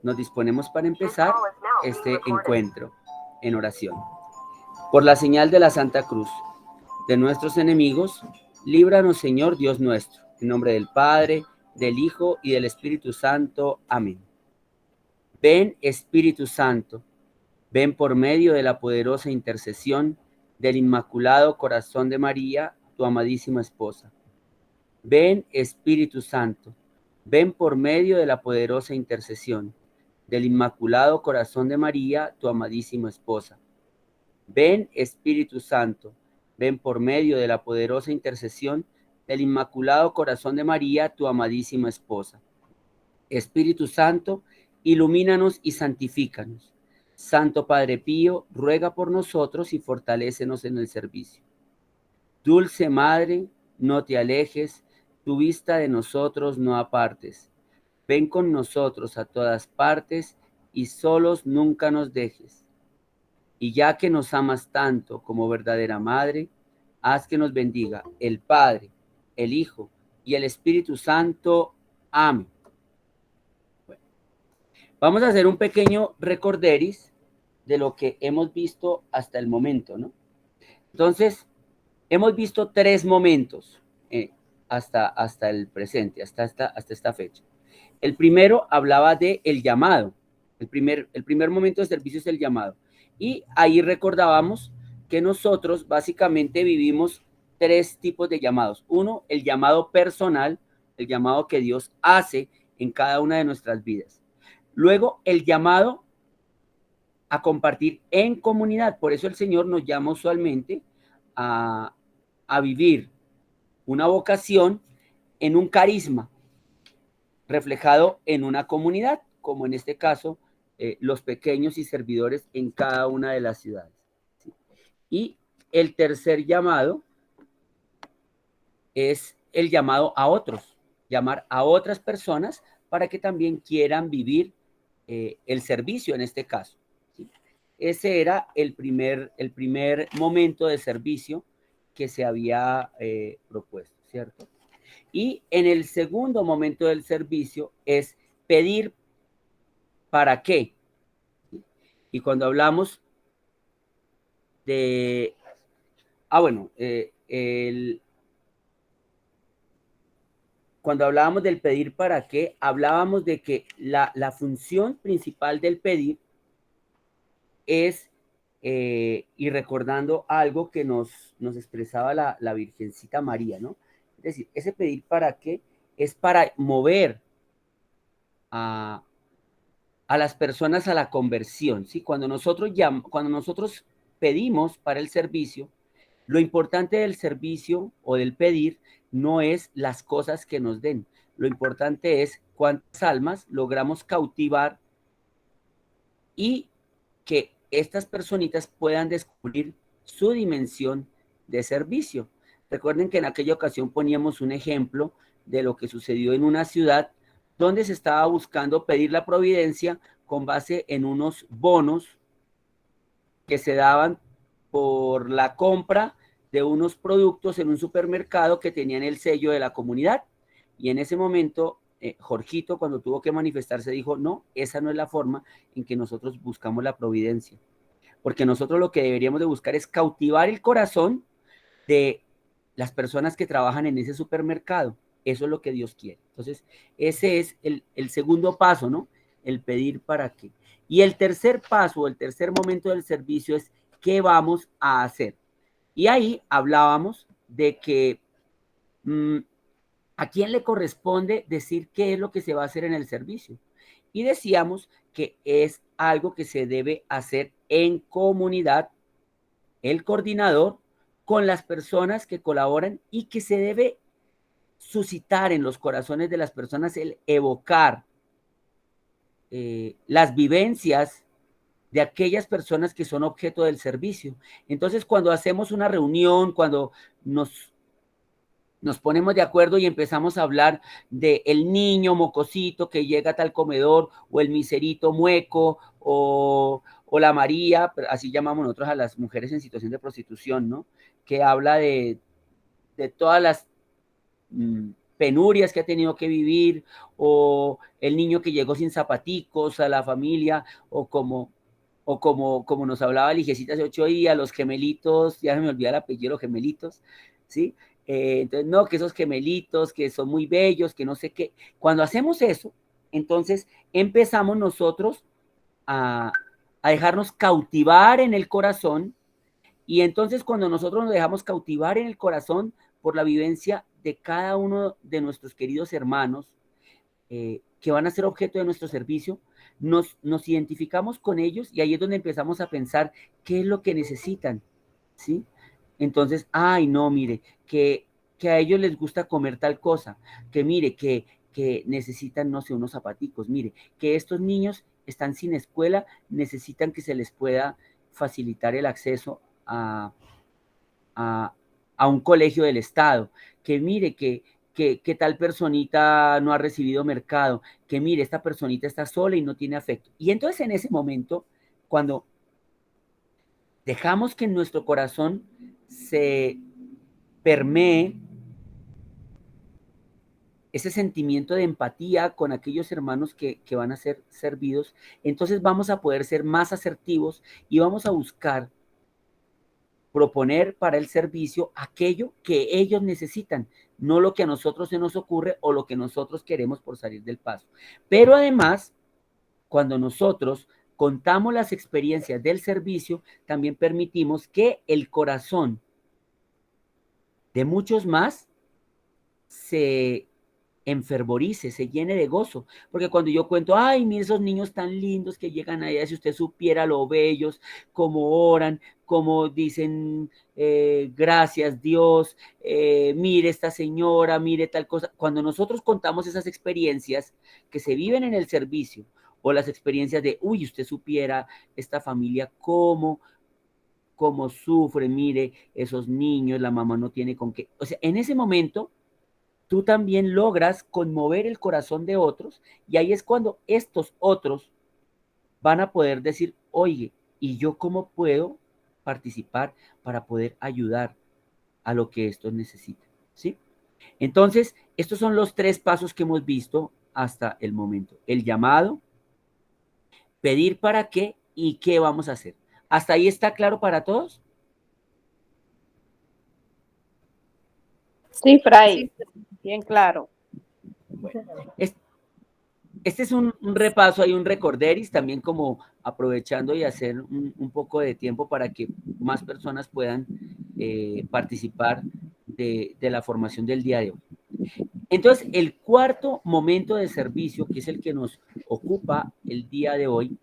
nos disponemos para empezar este encuentro en oración. Por la señal de la Santa Cruz de nuestros enemigos, líbranos, Señor Dios nuestro. En nombre del Padre, del Hijo y del Espíritu Santo. Amén. Ven, Espíritu Santo, ven por medio de la poderosa intercesión del Inmaculado Corazón de María, tu amadísima esposa. Ven, Espíritu Santo, ven por medio de la poderosa intercesión del Inmaculado Corazón de María, tu amadísima esposa. Ven, Espíritu Santo, ven por medio de la poderosa intercesión del Inmaculado Corazón de María, tu amadísima esposa. Espíritu Santo, ilumínanos y santifícanos. Santo Padre Pío, ruega por nosotros y fortalécenos en el servicio. Dulce Madre, no te alejes, tu vista de nosotros no apartes. Ven con nosotros a todas partes y solos nunca nos dejes. Y ya que nos amas tanto como verdadera Madre, haz que nos bendiga el Padre, el Hijo y el Espíritu Santo. Amén. Bueno, vamos a hacer un pequeño recorderis de lo que hemos visto hasta el momento, ¿no? Entonces, hemos visto 3 momentos hasta el presente, hasta esta fecha. El primero hablaba de el llamado. El primer momento de servicio es el llamado. Y ahí recordábamos que nosotros básicamente vivimos 3 tipos de llamados. Uno, el llamado personal, el llamado que Dios hace en cada una de nuestras vidas. Luego, el llamado a compartir en comunidad. Por eso el Señor nos llama usualmente a vivir una vocación en un carisma reflejado en una comunidad, como en este caso, los pequeños y servidores en cada una de las ciudades. ¿Sí? Y el tercer llamado es el llamado a otros, llamar a otras personas para que también quieran vivir el servicio en este caso. ¿Sí? Ese era el primer momento de servicio que se había propuesto, ¿cierto? Y en el segundo momento del servicio es pedir para qué. Y cuando hablamos de... cuando hablábamos del pedir para qué, hablábamos de que la función principal del pedir es, y recordando algo que nos expresaba la Virgencita María, ¿no? Es decir, ese pedir para qué es para mover a las personas a la conversión, ¿sí? Cuando nosotros pedimos para el servicio, lo importante del servicio o del pedir no es las cosas que nos den, lo importante es cuántas almas logramos cautivar y que estas personitas puedan descubrir su dimensión de servicio. Recuerden que en aquella ocasión poníamos un ejemplo de lo que sucedió en una ciudad donde se estaba buscando pedir la providencia con base en unos bonos que se daban por la compra de unos productos en un supermercado que tenían el sello de la comunidad. Y en ese momento, Jorgito, cuando tuvo que manifestarse, dijo, no, esa no es la forma en que nosotros buscamos la providencia. Porque nosotros lo que deberíamos de buscar es cautivar el corazón de las personas que trabajan en ese supermercado. Eso es lo que Dios quiere. Entonces, ese es el segundo paso, ¿no? El pedir para qué. Y el tercer paso, el tercer momento del servicio es qué vamos a hacer. Y ahí hablábamos de que a quién le corresponde decir qué es lo que se va a hacer en el servicio. Y decíamos que es algo que se debe hacer en comunidad, el coordinador, con las personas que colaboran y que se debe suscitar en los corazones de las personas el evocar las vivencias de aquellas personas que son objeto del servicio. Entonces, cuando hacemos una reunión, cuando nos ponemos de acuerdo y empezamos a hablar de el niño mocosito que llega a tal comedor, o el miserito mueco, o la María, así llamamos nosotros a las mujeres en situación de prostitución, ¿no? Que habla de todas las penurias que ha tenido que vivir, o el niño que llegó sin zapaticos a la familia, como nos hablaba Lijecita hace 8 días, los gemelitos, ya se me olvida el apellido, los gemelitos, ¿sí? Entonces, no, que esos gemelitos, que son muy bellos, que no sé qué. Cuando hacemos eso, entonces empezamos nosotros a dejarnos cautivar en el corazón, y entonces cuando nosotros nos dejamos cautivar en el corazón por la vivencia de cada uno de nuestros queridos hermanos, que van a ser objeto de nuestro servicio, nos identificamos con ellos, y ahí es donde empezamos a pensar qué es lo que necesitan, ¿sí? Entonces, ay, no, mire, que a ellos les gusta comer tal cosa, que mire, que necesitan, no sé, unos zapaticos, mire, que estos niños están sin escuela, necesitan que se les pueda facilitar el acceso a, a un colegio del Estado, que mire que tal personita no ha recibido mercado, que mire, esta personita está sola y no tiene afecto. Y entonces en ese momento, cuando dejamos que en nuestro corazón se permee ese sentimiento de empatía con aquellos hermanos que van a ser servidos, entonces vamos a poder ser más asertivos y vamos a buscar proponer para el servicio aquello que ellos necesitan, no lo que a nosotros se nos ocurre o lo que nosotros queremos por salir del paso. Pero además, cuando nosotros contamos las experiencias del servicio, también permitimos que el corazón de muchos más se enfervorice, se llene de gozo, porque cuando yo cuento, ay, mire esos niños tan lindos que llegan allá, si usted supiera lo bellos, cómo oran, cómo dicen gracias Dios, mire esta señora, mire tal cosa, cuando nosotros contamos esas experiencias que se viven en el servicio, o las experiencias de, uy, usted supiera esta familia cómo sufre, mire esos niños, la mamá no tiene con qué, o sea, en ese momento tú también logras conmover el corazón de otros, y ahí es cuando estos otros van a poder decir, oye, ¿y yo cómo puedo participar para poder ayudar a lo que estos necesitan? ¿Sí? Entonces, estos son los 3 pasos que hemos visto hasta el momento. El llamado, pedir para qué y qué vamos a hacer. ¿Hasta ahí está claro para todos? Sí, Fray, bien claro. Bueno, este es un repaso, hay un recorderis, también como aprovechando y hacer un poco de tiempo para que más personas puedan participar de la formación del día de hoy. Entonces, el cuarto momento de servicio, que es el que nos ocupa el día de hoy,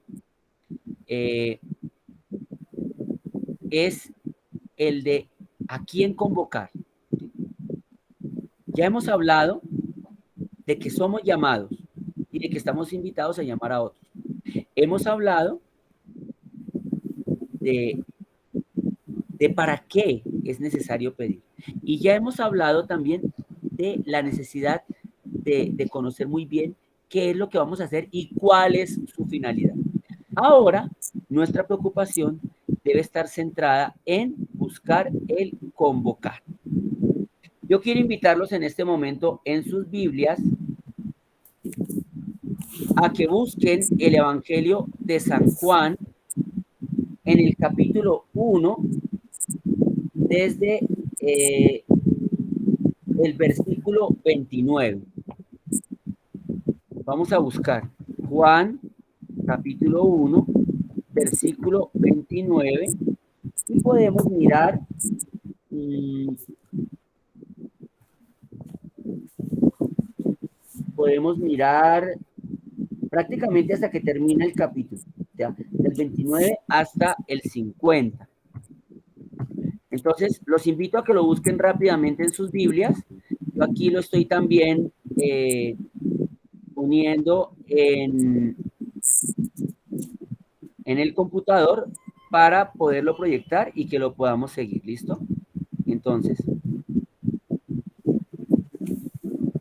es el de a quién convocar. Ya hemos hablado de que somos llamados y de que estamos invitados a llamar a otros. Hemos hablado de para qué es necesario pedir. Y ya hemos hablado también de la necesidad de conocer muy bien qué es lo que vamos a hacer y cuál es su finalidad. Ahora, nuestra preocupación debe estar centrada en buscar el convocar. Yo quiero invitarlos en este momento en sus Biblias a que busquen el Evangelio de San Juan en el capítulo 1, desde el versículo 29. Vamos a buscar Juan, capítulo 1, versículo 29, y podemos mirar prácticamente hasta que termina el capítulo, ¿ya? Del 29 hasta el 50. Entonces, los invito a que lo busquen rápidamente en sus Biblias. Yo aquí lo estoy también poniendo en el computador para poderlo proyectar y que lo podamos seguir, ¿listo? Entonces,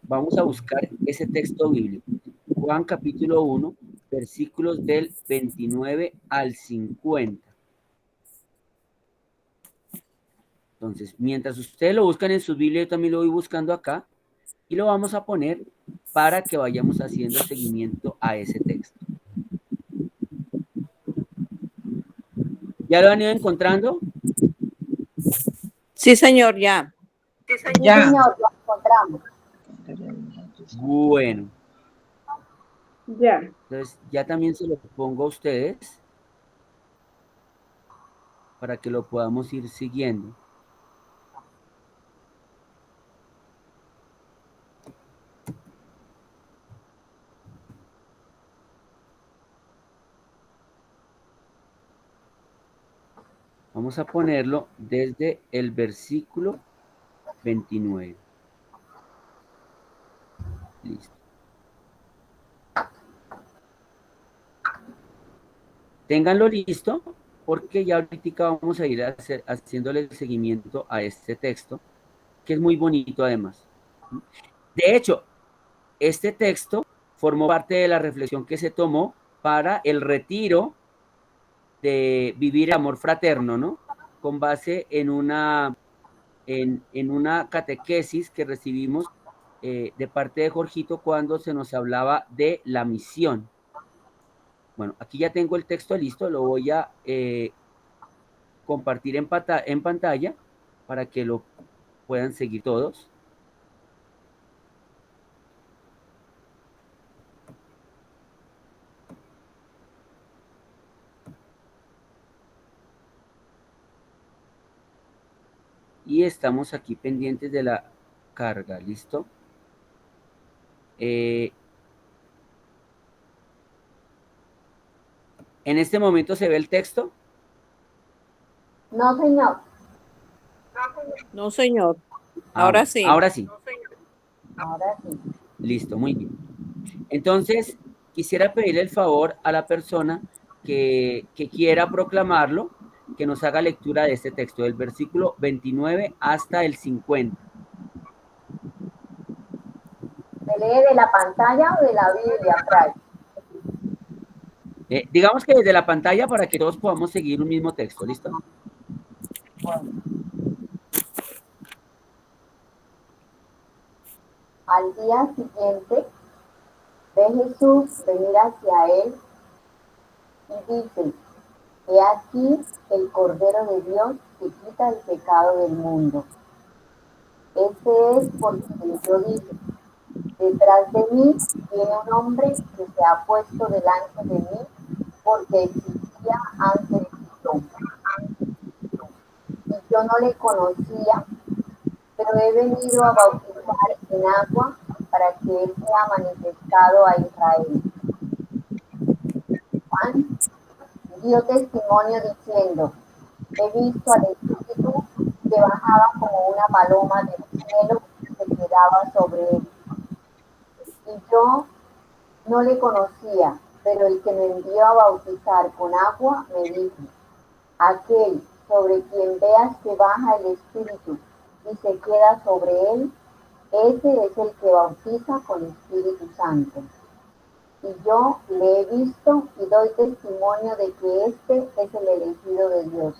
vamos a buscar ese texto bíblico. Juan capítulo 1, versículos del 29 al 50. Entonces, mientras ustedes lo buscan en sus Biblias, yo también lo voy buscando acá, y lo vamos a poner para que vayamos haciendo seguimiento a ese texto. ¿Ya lo han ido encontrando? Sí, señor, ya. Ya. Señor, lo encontramos. Bueno, Ya. entonces ya también se lo pongo a ustedes para que lo podamos ir siguiendo. Vamos a ponerlo desde el versículo 29. Listo. Ténganlo listo, porque ya ahorita vamos a ir haciéndole el seguimiento a este texto, que es muy bonito además. De hecho, este texto formó parte de la reflexión que se tomó para el retiro de vivir el amor fraterno, ¿no? Con base en una catequesis que recibimos de parte de Jorgito cuando se nos hablaba de la misión. Bueno, aquí ya tengo el texto listo, lo voy a compartir en pantalla para que lo puedan seguir todos. Y estamos aquí pendientes de la carga, ¿listo? En este momento se ve el texto. No, señor. No, señor. Ahora sí. Ahora sí. Ahora sí. Listo, muy bien. Entonces, quisiera pedirle el favor a la persona que quiera proclamarlo, que nos haga lectura de este texto, del versículo 29 hasta el 50. ¿Se lee de la pantalla o de la Biblia, Fray? Digamos que desde la pantalla para que todos podamos seguir un mismo texto, ¿listo? Bueno. Al día siguiente, ve Jesús venir hacia él y dice: He aquí el Cordero de Dios que quita el pecado del mundo. Este es por quien yo dije: detrás de mí viene un hombre que se ha puesto delante de mí porque existía antes que yo. Y yo no le conocía, pero he venido a bautizar en agua para que él sea manifestado a Israel. Juan dio testimonio diciendo: he visto al Espíritu que bajaba como una paloma del cielo y se quedaba sobre él. Y yo no le conocía, pero el que me envió a bautizar con agua me dijo: aquel sobre quien veas que baja el Espíritu y se queda sobre él, ese es el que bautiza con Espíritu Santo. Y yo le he visto y doy testimonio de que este es el elegido de Dios.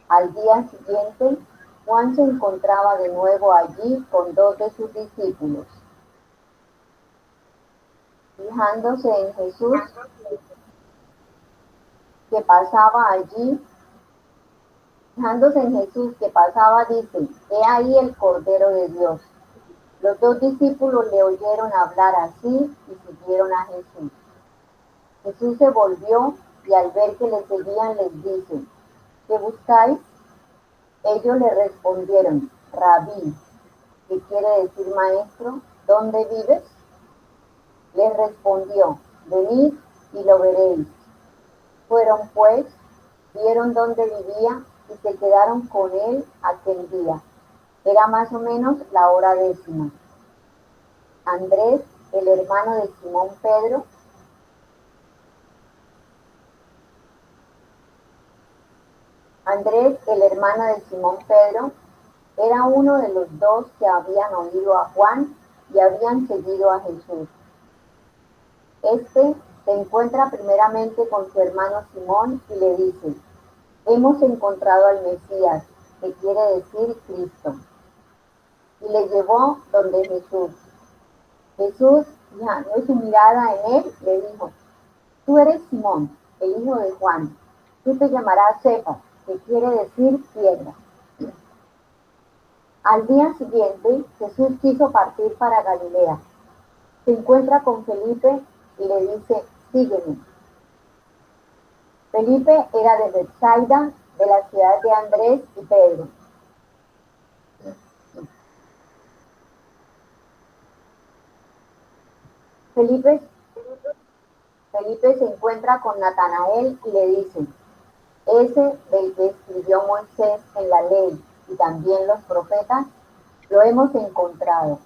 Al día siguiente, Juan se encontraba de nuevo allí con 2 de sus discípulos. Fijándose en Jesús que pasaba allí, dice: he ahí el Cordero de Dios. Los 2 discípulos le oyeron hablar así y siguieron a Jesús. Jesús se volvió y al ver que le seguían les dice: ¿qué buscáis? Ellos le respondieron: Rabí, que quiere decir maestro, ¿dónde vives? Les respondió: venid y lo veréis. Fueron pues, vieron dónde vivía y se quedaron con él aquel día. Era más o menos la hora 10:00. Andrés, el hermano de Simón Pedro, era uno de los 2 que habían oído a Juan y habían seguido a Jesús. Este se encuentra primeramente con su hermano Simón y le dice: hemos encontrado al Mesías, que quiere decir Cristo. y le llevó donde Jesús. Jesús, fijando su mirada en él, le dijo: tú eres Simón, el hijo de Juan. Tú te llamarás Cefas, que quiere decir piedra. Al día siguiente, Jesús quiso partir para Galilea. Se encuentra con Felipe y le dice: sígueme. Felipe era de Betsaida, de la ciudad de Andrés y Pedro. Felipe, Felipe se encuentra con Natanael y le dice: ese del que escribió Moisés en la ley y también los profetas, lo hemos encontrado,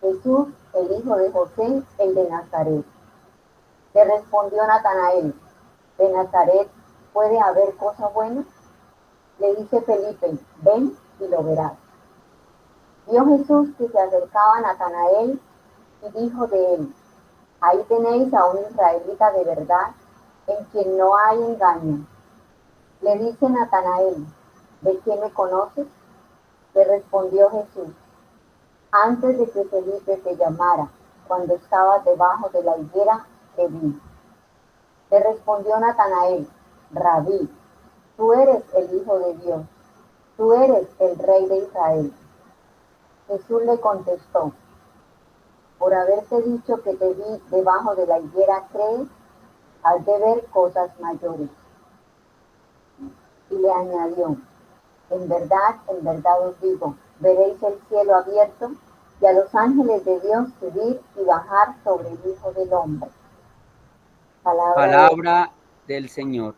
Jesús, el hijo de José, el de Nazaret. Le respondió Natanael: ¿de Nazaret puede haber cosa buena? Le dice Felipe: ven y lo verás. Vio Jesús que se acercaba a Natanael y dijo de él: ahí tenéis a un israelita de verdad, en quien no hay engaño. Le dice Natanael: ¿de qué me conoces? Le respondió Jesús: antes de que Felipe te llamara, cuando estabas debajo de la higuera, te vi. Le respondió Natanael: Rabí, tú eres el Hijo de Dios, tú eres el Rey de Israel. Jesús le contestó: por haberte dicho que te vi debajo de la higuera, ¿crees? Has de ver cosas mayores. Y le añadió: en verdad os digo, veréis el cielo abierto y a los ángeles de Dios subir y bajar sobre el Hijo del Hombre. Palabra del Señor.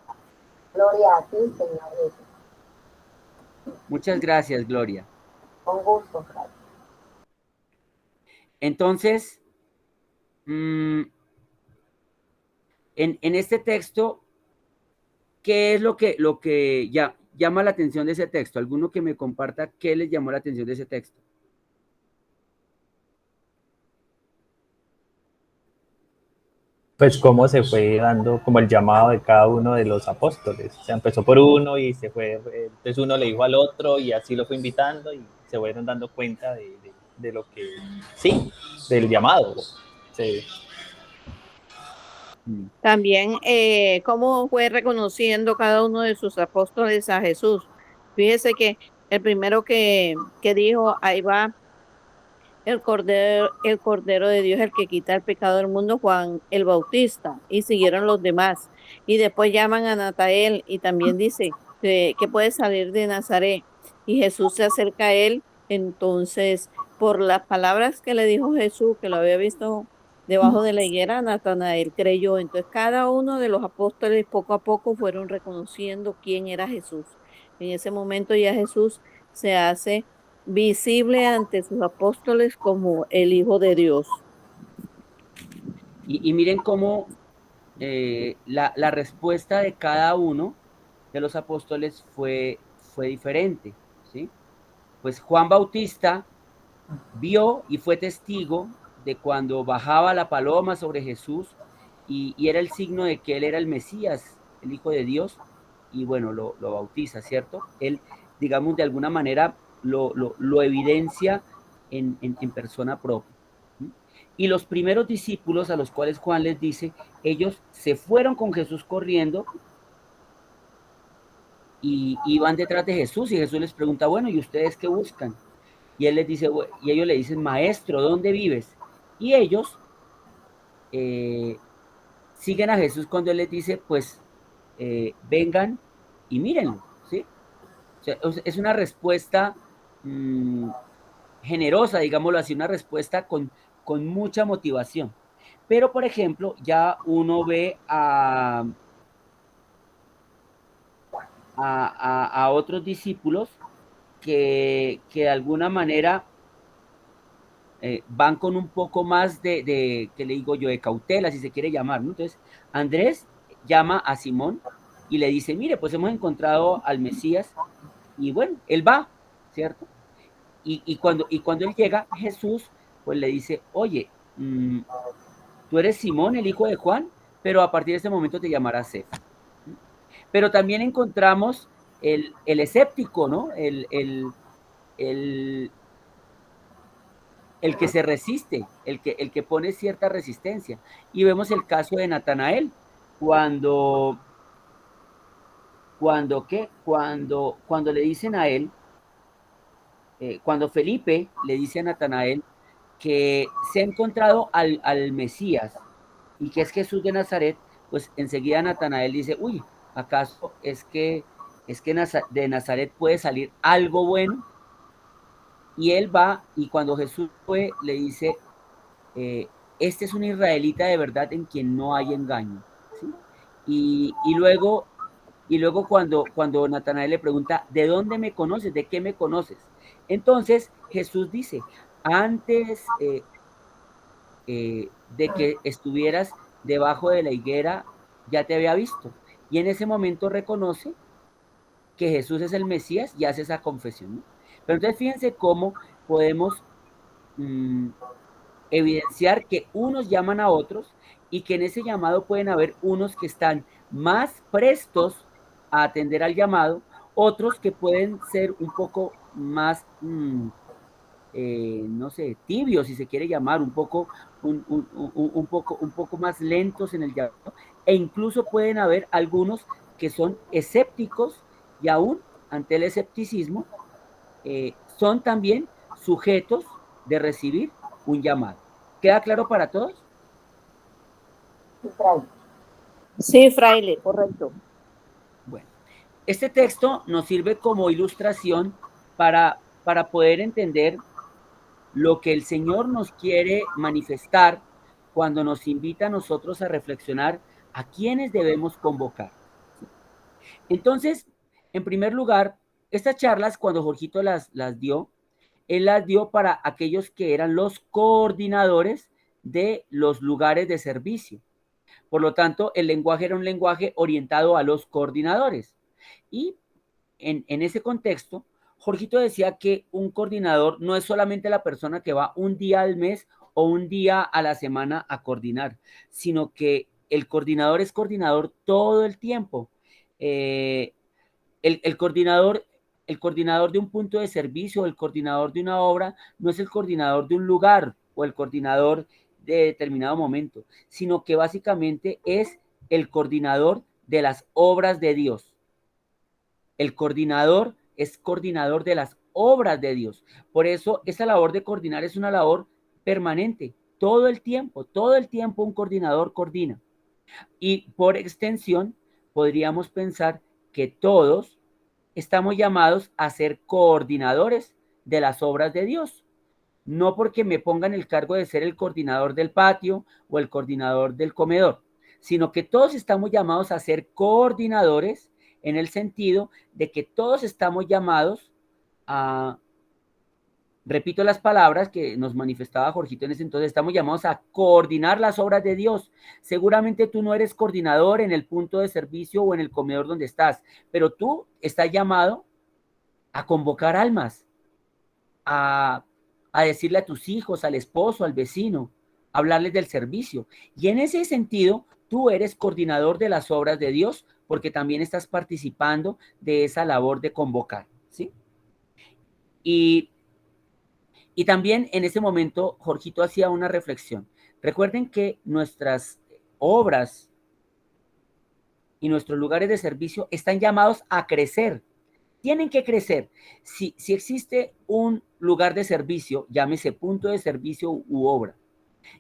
Gloria a ti, Señor Jesús. Muchas gracias, Gloria. Con gusto, Fray. Entonces, en este texto, ¿qué es lo que ya llama la atención de ese texto? ¿Alguno que me comparta qué les llamó la atención de ese texto? Pues cómo se fue dando como el llamado de cada uno de los apóstoles. O sea, empezó por uno y se fue, entonces uno le dijo al otro y así lo fue invitando y se fueron dando cuenta de lo que, sí, del llamado. Sí. También cómo fue reconociendo cada uno de sus apóstoles a Jesús. Fíjese que el primero que dijo: ahí va el Cordero de Dios, el que quita el pecado del mundo, Juan el Bautista, y siguieron los demás. Y después llaman a Natanael y también dice que puede salir de Nazaret. Y Jesús se acerca a él. Entonces, por las palabras que le dijo Jesús, que lo había visto debajo de la higuera, Natanael creyó. Entonces, cada uno de los apóstoles poco a poco fueron reconociendo quién era Jesús. En ese momento ya Jesús se hace visible ante sus apóstoles como el Hijo de Dios. Y miren cómo la respuesta de cada uno de los apóstoles fue diferente, ¿sí? Pues Juan Bautista vio y fue testigo de cuando bajaba la paloma sobre Jesús y era el signo de que él era el Mesías, el Hijo de Dios, y bueno, lo bautiza, ¿cierto? Él, digamos, de alguna manera lo evidencia en persona propia. Y los primeros discípulos a los cuales Juan les dice, ellos se fueron con Jesús corriendo y iban detrás de Jesús y Jesús les pregunta, bueno, ¿y ustedes qué buscan? Y él les dice, y ellos le dicen, maestro, ¿dónde vives? Y ellos siguen a Jesús cuando él les dice, pues vengan y mírenlo, ¿sí? O sea, es una respuesta generosa, digámoslo así, una respuesta con mucha motivación. Pero, por ejemplo, ya uno ve a otros discípulos que de alguna manera van con un poco más ¿qué le digo yo?, de cautela, si se quiere llamar, ¿no? Entonces, Andrés llama a Simón y le dice, mire, pues hemos encontrado al Mesías, y bueno, él va, ¿cierto? Y cuando él llega, Jesús, pues le dice, oye, tú eres Simón, el hijo de Juan, pero a partir de este momento te llamarás Cefas. Pero también encontramos el escéptico, ¿no? El el que se resiste, el que pone cierta resistencia. Y vemos el caso de Natanael, cuando le dicen a él, cuando Felipe le dice a Natanael que se ha encontrado al Mesías y que es Jesús de Nazaret, pues enseguida Natanael dice, uy, ¿acaso es que de Nazaret puede salir algo bueno? Y él va, y cuando Jesús fue, le dice, este es un israelita de verdad en quien no hay engaño, ¿sí? Y luego cuando Natanael le pregunta, ¿de dónde me conoces? ¿De qué me conoces? Entonces Jesús dice, antes de que estuvieras debajo de la higuera, ya te había visto. Y en ese momento reconoce que Jesús es el Mesías y hace esa confesión, ¿no? Pero entonces fíjense cómo podemos evidenciar que unos llaman a otros y que en ese llamado pueden haber unos que están más prestos a atender al llamado, otros que pueden ser un poco más, no sé, tibios, si se quiere llamar, un poco más lentos en el llamado, e incluso pueden haber algunos que son escépticos y aún ante el escepticismo son también sujetos de recibir un llamado. ¿Queda claro para todos? Sí, fraile, correcto. Bueno, este texto nos sirve como ilustración para poder entender lo que el Señor nos quiere manifestar cuando nos invita a nosotros a reflexionar a quiénes debemos convocar. Entonces, en primer lugar, estas charlas, cuando Jorgito las dio, él las dio para aquellos que eran los coordinadores de los lugares de servicio. Por lo tanto, el lenguaje era un lenguaje orientado a los coordinadores. Y en ese contexto, Jorgito decía que un coordinador no es solamente la persona que va un día al mes o un día a la semana a coordinar, sino que el coordinador es coordinador todo el tiempo. Eh, el coordinador, el coordinador de un punto de servicio, el coordinador de una obra, no es el coordinador de un lugar o el coordinador de determinado momento, sino que básicamente es el coordinador de las obras de Dios. El coordinador es coordinador de las obras de Dios. Por eso esa labor de coordinar es una labor permanente. Todo el tiempo un coordinador coordina. Y por extensión, podríamos pensar que todos estamos llamados a ser coordinadores de las obras de Dios. No porque me pongan el cargo de ser el coordinador del patio o el coordinador del comedor, sino que todos estamos llamados a ser coordinadores en el sentido de que todos estamos llamados a, repito las palabras que nos manifestaba Jorgito en ese entonces, estamos llamados a coordinar las obras de Dios. Seguramente tú no eres coordinador en el punto de servicio o en el comedor donde estás, pero tú estás llamado a convocar almas, a, a decirle a tus hijos, al esposo, al vecino, hablarles del servicio. Y en ese sentido, tú eres coordinador de las obras de Dios porque también estás participando de esa labor de convocar, ¿sí? Y también en ese momento Jorgito hacía una reflexión. Recuerden que nuestras obras y nuestros lugares de servicio están llamados a crecer. Tienen que crecer. Si existe un lugar de servicio, llámese punto de servicio u obra,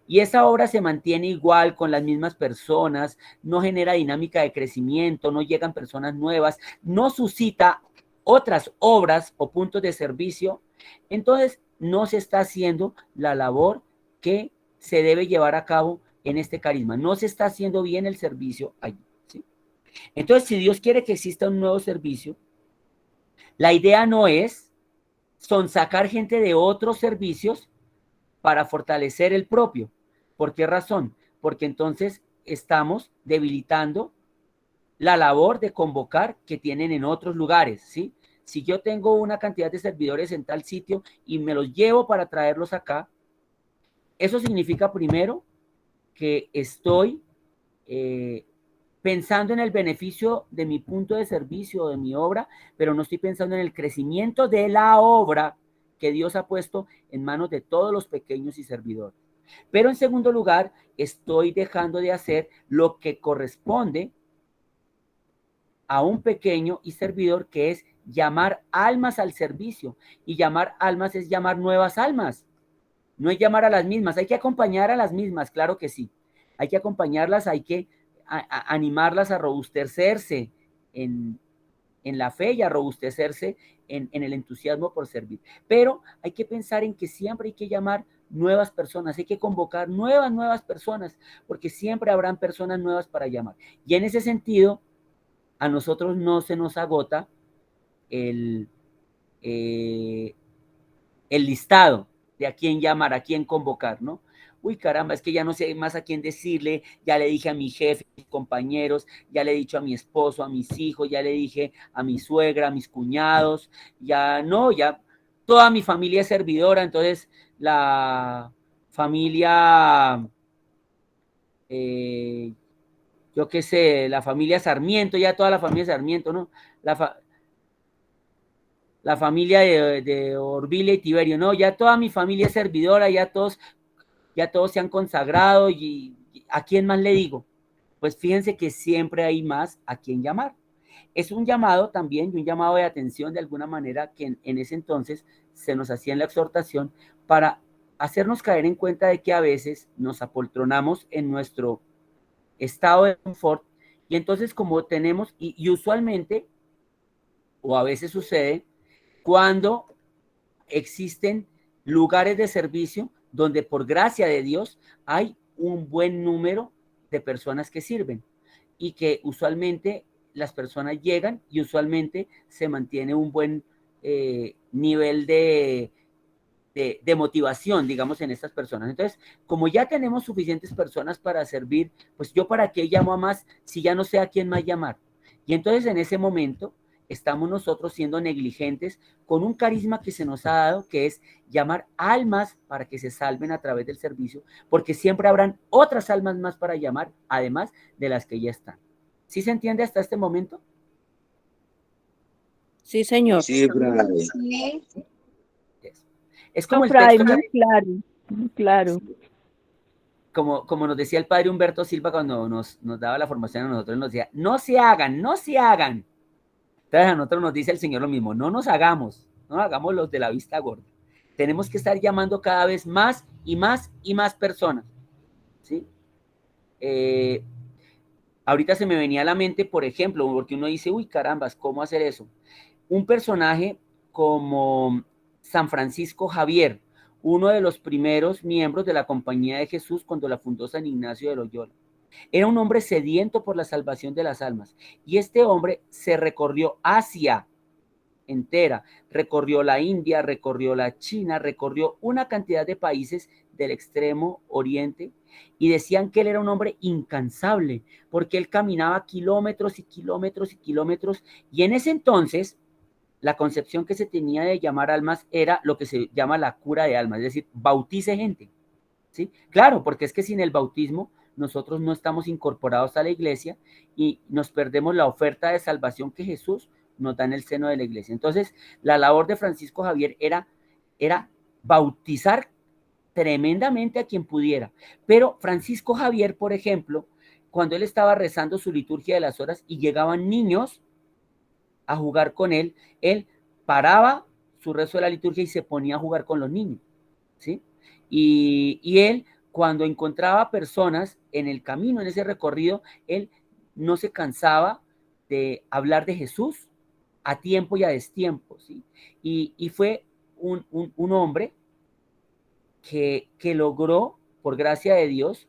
y esa obra se mantiene igual con las mismas personas, no genera dinámica de crecimiento, no llegan personas nuevas, no suscita otras obras o puntos de servicio, entonces no se está haciendo la labor que se debe llevar a cabo en este carisma. No se está haciendo bien el servicio allí, ¿sí? Entonces, si Dios quiere que exista un nuevo servicio, la idea no es sonsacar gente de otros servicios para fortalecer el propio. ¿Por qué razón? Porque entonces estamos debilitando la labor de convocar que tienen en otros lugares, ¿sí? Si yo tengo una cantidad de servidores en tal sitio y me los llevo para traerlos acá, eso significa primero que estoy pensando en el beneficio de mi punto de servicio, de mi obra, pero no estoy pensando en el crecimiento de la obra que Dios ha puesto en manos de todos los pequeños y servidores. Pero en segundo lugar, estoy dejando de hacer lo que corresponde a un pequeño y servidor, que es llamar almas al servicio. Y llamar almas es llamar nuevas almas. No es llamar a las mismas, hay que acompañar a las mismas, claro que sí. Hay que acompañarlas, hay que animarlas a robustecerse en la fe y a robustecerse en el entusiasmo por servir. Pero hay que pensar en que siempre hay que llamar nuevas personas, hay que convocar nuevas personas, porque siempre habrán personas nuevas para llamar. Y en ese sentido, a nosotros no se nos agota el listado de a quién llamar, a quién convocar, ¿no? Uy, caramba, es que ya no sé más a quién decirle, ya le dije a mi jefe, a mis compañeros, ya le he dicho a mi esposo, a mis hijos, ya le dije a mi suegra, a mis cuñados, ya no, ya toda mi familia es servidora, entonces la familia, yo qué sé, la familia Sarmiento, ya toda la familia Sarmiento, ¿no? La familia de Orville y Tiberio, no, ya toda mi familia es servidora, ya todos se han consagrado, y ¿a quién más le digo? Pues fíjense que siempre hay más a quien llamar. Es un llamado también, y un llamado de atención de alguna manera, que en ese entonces se nos hacía en la exhortación, para hacernos caer en cuenta de que a veces nos apoltronamos en nuestro estado de confort, y entonces como tenemos, y usualmente, o a veces sucede, cuando existen lugares de servicio donde por gracia de Dios hay un buen número de personas que sirven, y que usualmente las personas llegan y usualmente se mantiene un buen nivel de motivación, digamos, en estas personas. Entonces, como ya tenemos suficientes personas para servir, pues yo para qué llamo a más si ya no sé a quién más llamar. Y entonces en ese momento estamos nosotros siendo negligentes con un carisma que se nos ha dado, que es llamar almas para que se salven a través del servicio, porque siempre habrán otras almas más para llamar, además de las que ya están. ¿Sí se entiende hasta este momento? Sí, señor. Sí, Fray. Es como el Fray, texto, muy claro, muy claro. como nos decía el padre Humberto Silva cuando nos daba la formación a nosotros, nos decía, no se hagan. Entonces a nosotros nos dice el Señor lo mismo, no nos hagamos los de la vista gorda. Tenemos que estar llamando cada vez más y más y más personas, ¿sí? Ahorita se me venía a la mente, por ejemplo, porque uno dice, uy, carambas, ¿cómo hacer eso? Un personaje como San Francisco Javier, uno de los primeros miembros de la Compañía de Jesús cuando la fundó San Ignacio de Loyola. Era un hombre sediento por la salvación de las almas, y este hombre se recorrió Asia entera, recorrió la India, recorrió la China, recorrió una cantidad de países del extremo oriente, y decían que él era un hombre incansable, porque él caminaba kilómetros y kilómetros y kilómetros, y en ese entonces la concepción que se tenía de llamar almas era lo que se llama la cura de almas, es decir, bautice gente, ¿sí? Claro, porque es que sin el bautismo nosotros no estamos incorporados a la iglesia y nos perdemos la oferta de salvación que Jesús nos da en el seno de la iglesia. Entonces, la labor de Francisco Javier era bautizar tremendamente a quien pudiera. Pero Francisco Javier, por ejemplo, cuando él estaba rezando su liturgia de las horas y llegaban niños a jugar con él paraba su rezo de la liturgia y se ponía a jugar con los niños, ¿sí? Y él, cuando encontraba personas en el camino, en ese recorrido, él no se cansaba de hablar de Jesús a tiempo y a destiempo, ¿sí? Y fue un hombre que logró, por gracia de Dios,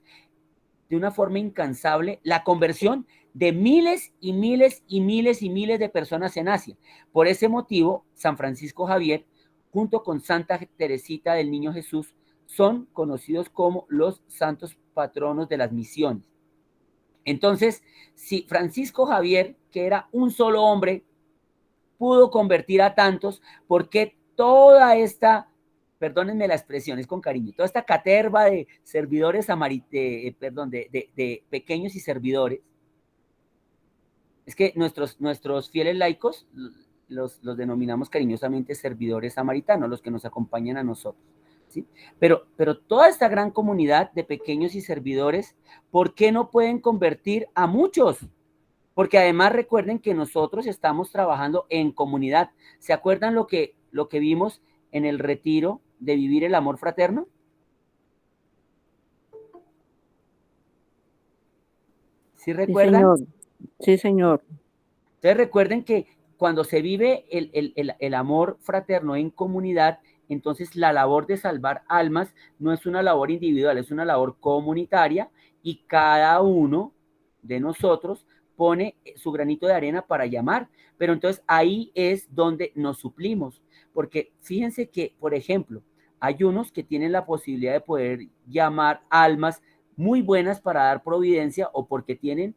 de una forma incansable, la conversión de miles y miles y miles y miles de personas en Asia. Por ese motivo, San Francisco Javier, junto con Santa Teresita del Niño Jesús, son conocidos como los santos patronos de las misiones. Entonces, si Francisco Javier, que era un solo hombre, pudo convertir a tantos, ¿por qué toda esta, perdónenme la expresión, es con cariño, toda esta caterva de servidores de pequeños y servidores? Es que nuestros fieles laicos los denominamos cariñosamente servidores samaritanos, los que nos acompañan a nosotros, ¿sí? Pero toda esta gran comunidad de pequeños y servidores, ¿por qué no pueden convertir a muchos? Porque además recuerden que nosotros estamos trabajando en comunidad. ¿Se acuerdan lo que vimos en el retiro de vivir el amor fraterno? ¿Sí recuerdan? Sí, señor. Sí, señor. Entonces recuerden que cuando se vive el amor fraterno en comunidad, entonces la labor de salvar almas no es una labor individual, es una labor comunitaria, y cada uno de nosotros pone su granito de arena para llamar. Pero entonces ahí es donde nos suplimos, porque fíjense que, por ejemplo, hay unos que tienen la posibilidad de poder llamar almas muy buenas para dar providencia, o porque tienen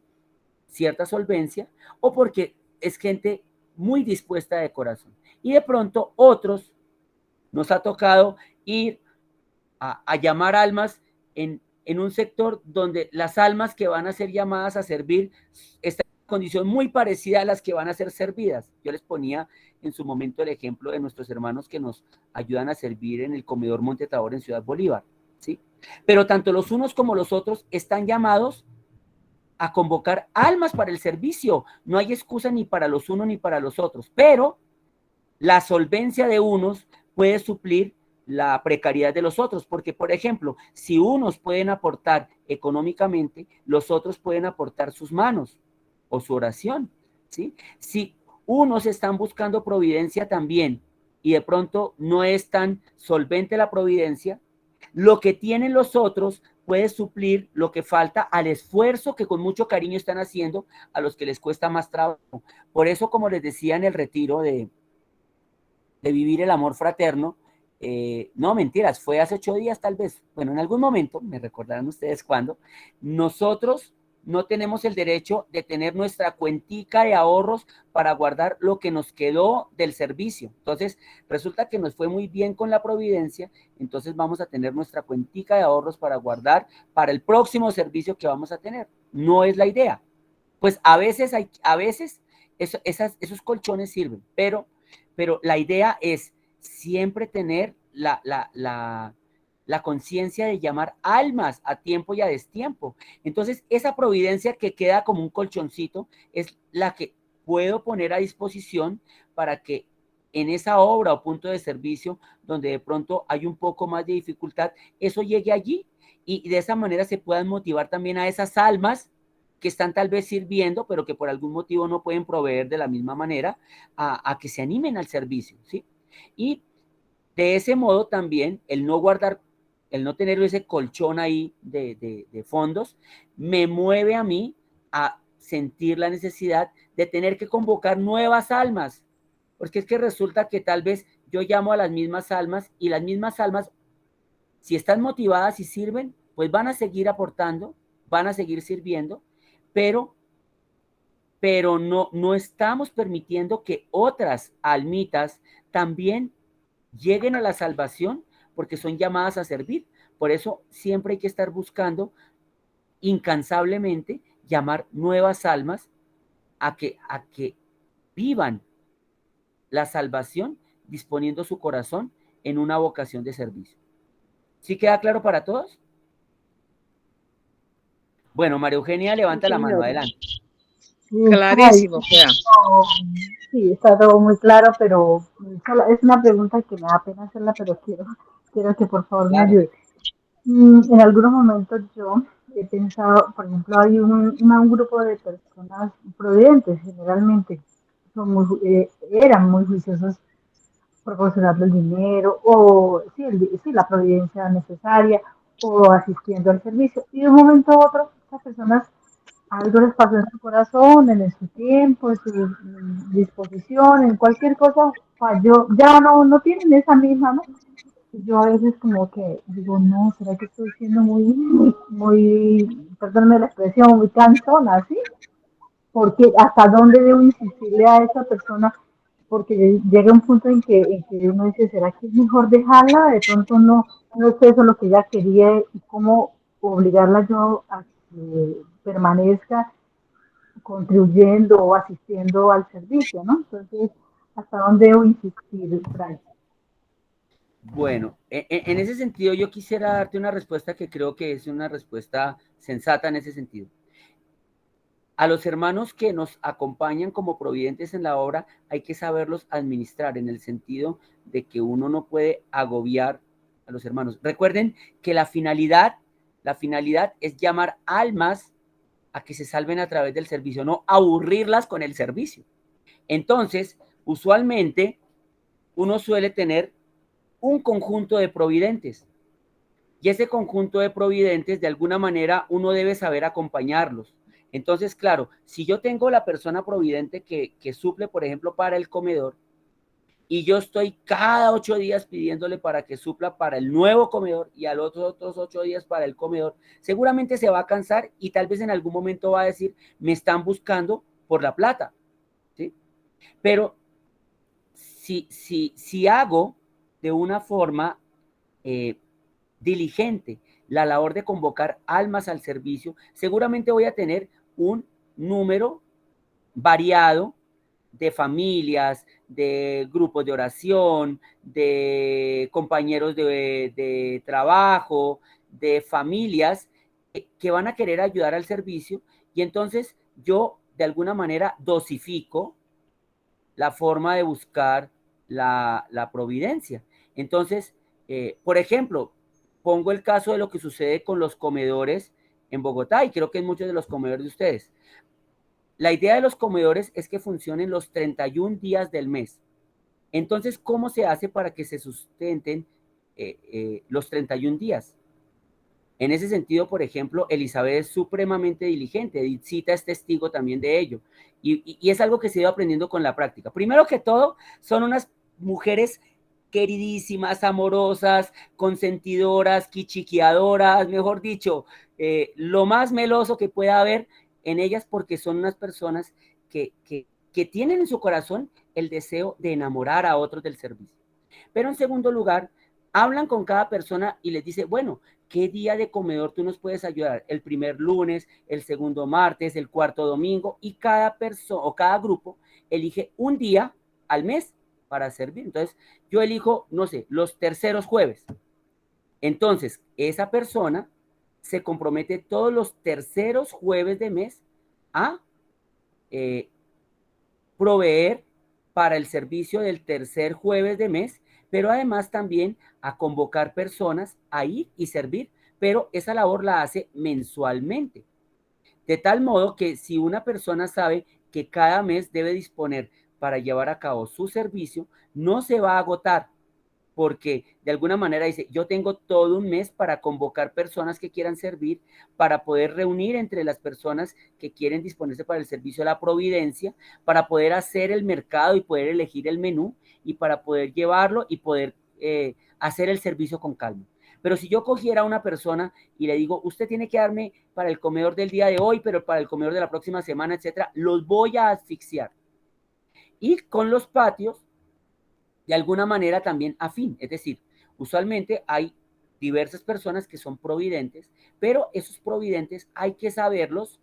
cierta solvencia, o porque es gente muy dispuesta de corazón. Y de pronto otros nos ha tocado ir a llamar almas en un sector donde las almas que van a ser llamadas a servir están en una condición muy parecida a las que van a ser servidas. Yo les ponía en su momento el ejemplo de nuestros hermanos que nos ayudan a servir en el comedor Monte Tabor en Ciudad Bolívar, ¿sí? Pero tanto los unos como los otros están llamados a convocar almas para el servicio. No hay excusa ni para los unos ni para los otros, pero la solvencia de unos puede suplir la precariedad de los otros, porque, por ejemplo, si unos pueden aportar económicamente, los otros pueden aportar sus manos o su oración, ¿sí? Si unos están buscando providencia también y de pronto no es tan solvente la providencia, lo que tienen los otros puede suplir lo que falta al esfuerzo que con mucho cariño están haciendo a los que les cuesta más trabajo. Por eso, como les decía en el retiro de vivir el amor fraterno, no, mentiras, fue hace 8 días tal vez, bueno, en algún momento, me recordarán ustedes cuándo, nosotros no tenemos el derecho de tener nuestra cuentica de ahorros para guardar lo que nos quedó del servicio. Entonces, resulta que nos fue muy bien con la providencia, entonces vamos a tener nuestra cuentica de ahorros para guardar para el próximo servicio que vamos a tener. No es la idea. Pues a veces esos colchones sirven, pero la idea es siempre tener la conciencia de llamar almas a tiempo y a destiempo. Entonces, esa providencia que queda como un colchoncito es la que puedo poner a disposición para que en esa obra o punto de servicio donde de pronto hay un poco más de dificultad, eso llegue allí, y de esa manera se puedan motivar también a esas almas que están tal vez sirviendo, pero que por algún motivo no pueden proveer de la misma manera, a que se animen al servicio, ¿sí? Y de ese modo también el no guardar, el no tener ese colchón ahí de fondos, me mueve a mí a sentir la necesidad de tener que convocar nuevas almas, porque es que resulta que tal vez yo llamo a las mismas almas, y las mismas almas, si están motivadas y sirven, pues van a seguir aportando, van a seguir sirviendo, pero no estamos permitiendo que otras almitas también lleguen a la salvación, porque son llamadas a servir. Por eso siempre hay que estar buscando incansablemente llamar nuevas almas a que vivan la salvación, disponiendo su corazón en una vocación de servicio. ¿Sí queda claro para todos? Bueno, María Eugenia, levanta la mano, adelante. Clarísimo, queda. Sí, está todo muy claro, pero es una pregunta que me da pena hacerla, pero quiero que por favor me ayude. En algunos momentos yo he pensado, por ejemplo, hay un grupo de personas prudentes, generalmente eran muy juiciosos proporcionando el dinero, o sí, la providencia necesaria, o asistiendo al servicio. Y de un momento a otro, estas personas, algo les pasó en su corazón, en su tiempo, en su disposición, en cualquier cosa, falló, ya no tienen esa misma, ¿no? Y yo a veces como que digo, no, ¿será que estoy siendo perdóname la expresión, muy cansona, ¿sí? Porque hasta dónde debo insistirle a esa persona, porque llega un punto en que uno dice, ¿será que es mejor dejarla? De pronto no es eso lo que ella quería, y cómo obligarla yo a que permanezca contribuyendo o asistiendo al servicio, ¿no? Entonces, ¿Hasta dónde debo insistir, Fray? Bueno, en ese sentido yo quisiera darte una respuesta que creo que es una respuesta sensata en ese sentido. A los hermanos que nos acompañan como providentes en la obra hay que saberlos administrar en el sentido de que uno no puede agobiar a los hermanos. Recuerden que la finalidad es llamar almas a que se salven a través del servicio, no aburrirlas con el servicio. Entonces, usualmente uno suele tener un conjunto de providentes y ese conjunto de providentes de alguna manera uno debe saber acompañarlos. Entonces, claro, si yo tengo la persona providente que suple, por ejemplo, para el comedor, y yo estoy cada 8 días pidiéndole para que supla para el nuevo comedor y a los otros 8 días para el comedor, seguramente se va a cansar y tal vez en algún momento va a decir, me están buscando por la plata, ¿sí? Pero si hago de una forma diligente la labor de convocar almas al servicio, seguramente voy a tener un número variado de familias, de grupos de oración, de compañeros de trabajo, de familias que van a querer ayudar al servicio y entonces yo de alguna manera dosifico la forma de buscar la providencia. Entonces, por ejemplo, pongo el caso de lo que sucede con los comedores en Bogotá y creo que en muchos de los comedores de ustedes. La idea de los comedores es que funcionen los 31 días del mes. Entonces, ¿cómo se hace para que se sustenten los 31 días? En ese sentido, por ejemplo, Elizabeth es supremamente diligente. Edithcita es testigo también de ello. Y es algo que se ha ido aprendiendo con la práctica. Primero que todo, son unas mujeres queridísimas, amorosas, consentidoras, quichiquiadoras, mejor dicho, lo más meloso que pueda haber en ellas porque son unas personas que tienen en su corazón el deseo de enamorar a otros del servicio. Pero en segundo lugar, hablan con cada persona y les dice, bueno, ¿qué día de comedor tú nos puedes ayudar? El primer lunes, el segundo martes, el cuarto domingo, y cada persona o cada grupo elige un día al mes para servir. Entonces, yo elijo, no sé, los terceros jueves. Entonces, esa persona se compromete todos los terceros jueves de mes a proveer para el servicio del tercer jueves de mes, pero además también a convocar personas a ir y servir, pero esa labor la hace mensualmente. De tal modo que si una persona sabe que cada mes debe disponer para llevar a cabo su servicio, no se va a agotar, porque de alguna manera dice, yo tengo todo un mes para convocar personas que quieran servir, para poder reunir entre las personas que quieren disponerse para el servicio de la providencia, para poder hacer el mercado y poder elegir el menú y para poder llevarlo y poder hacer el servicio con calma. Pero si yo cogiera a una persona y le digo, usted tiene que darme para el comedor del día de hoy, pero para el comedor de la próxima semana, etcétera, los voy a asfixiar. Y con los patios, de alguna manera también afín, es decir, usualmente hay diversas personas que son providentes, pero esos providentes hay que saberlos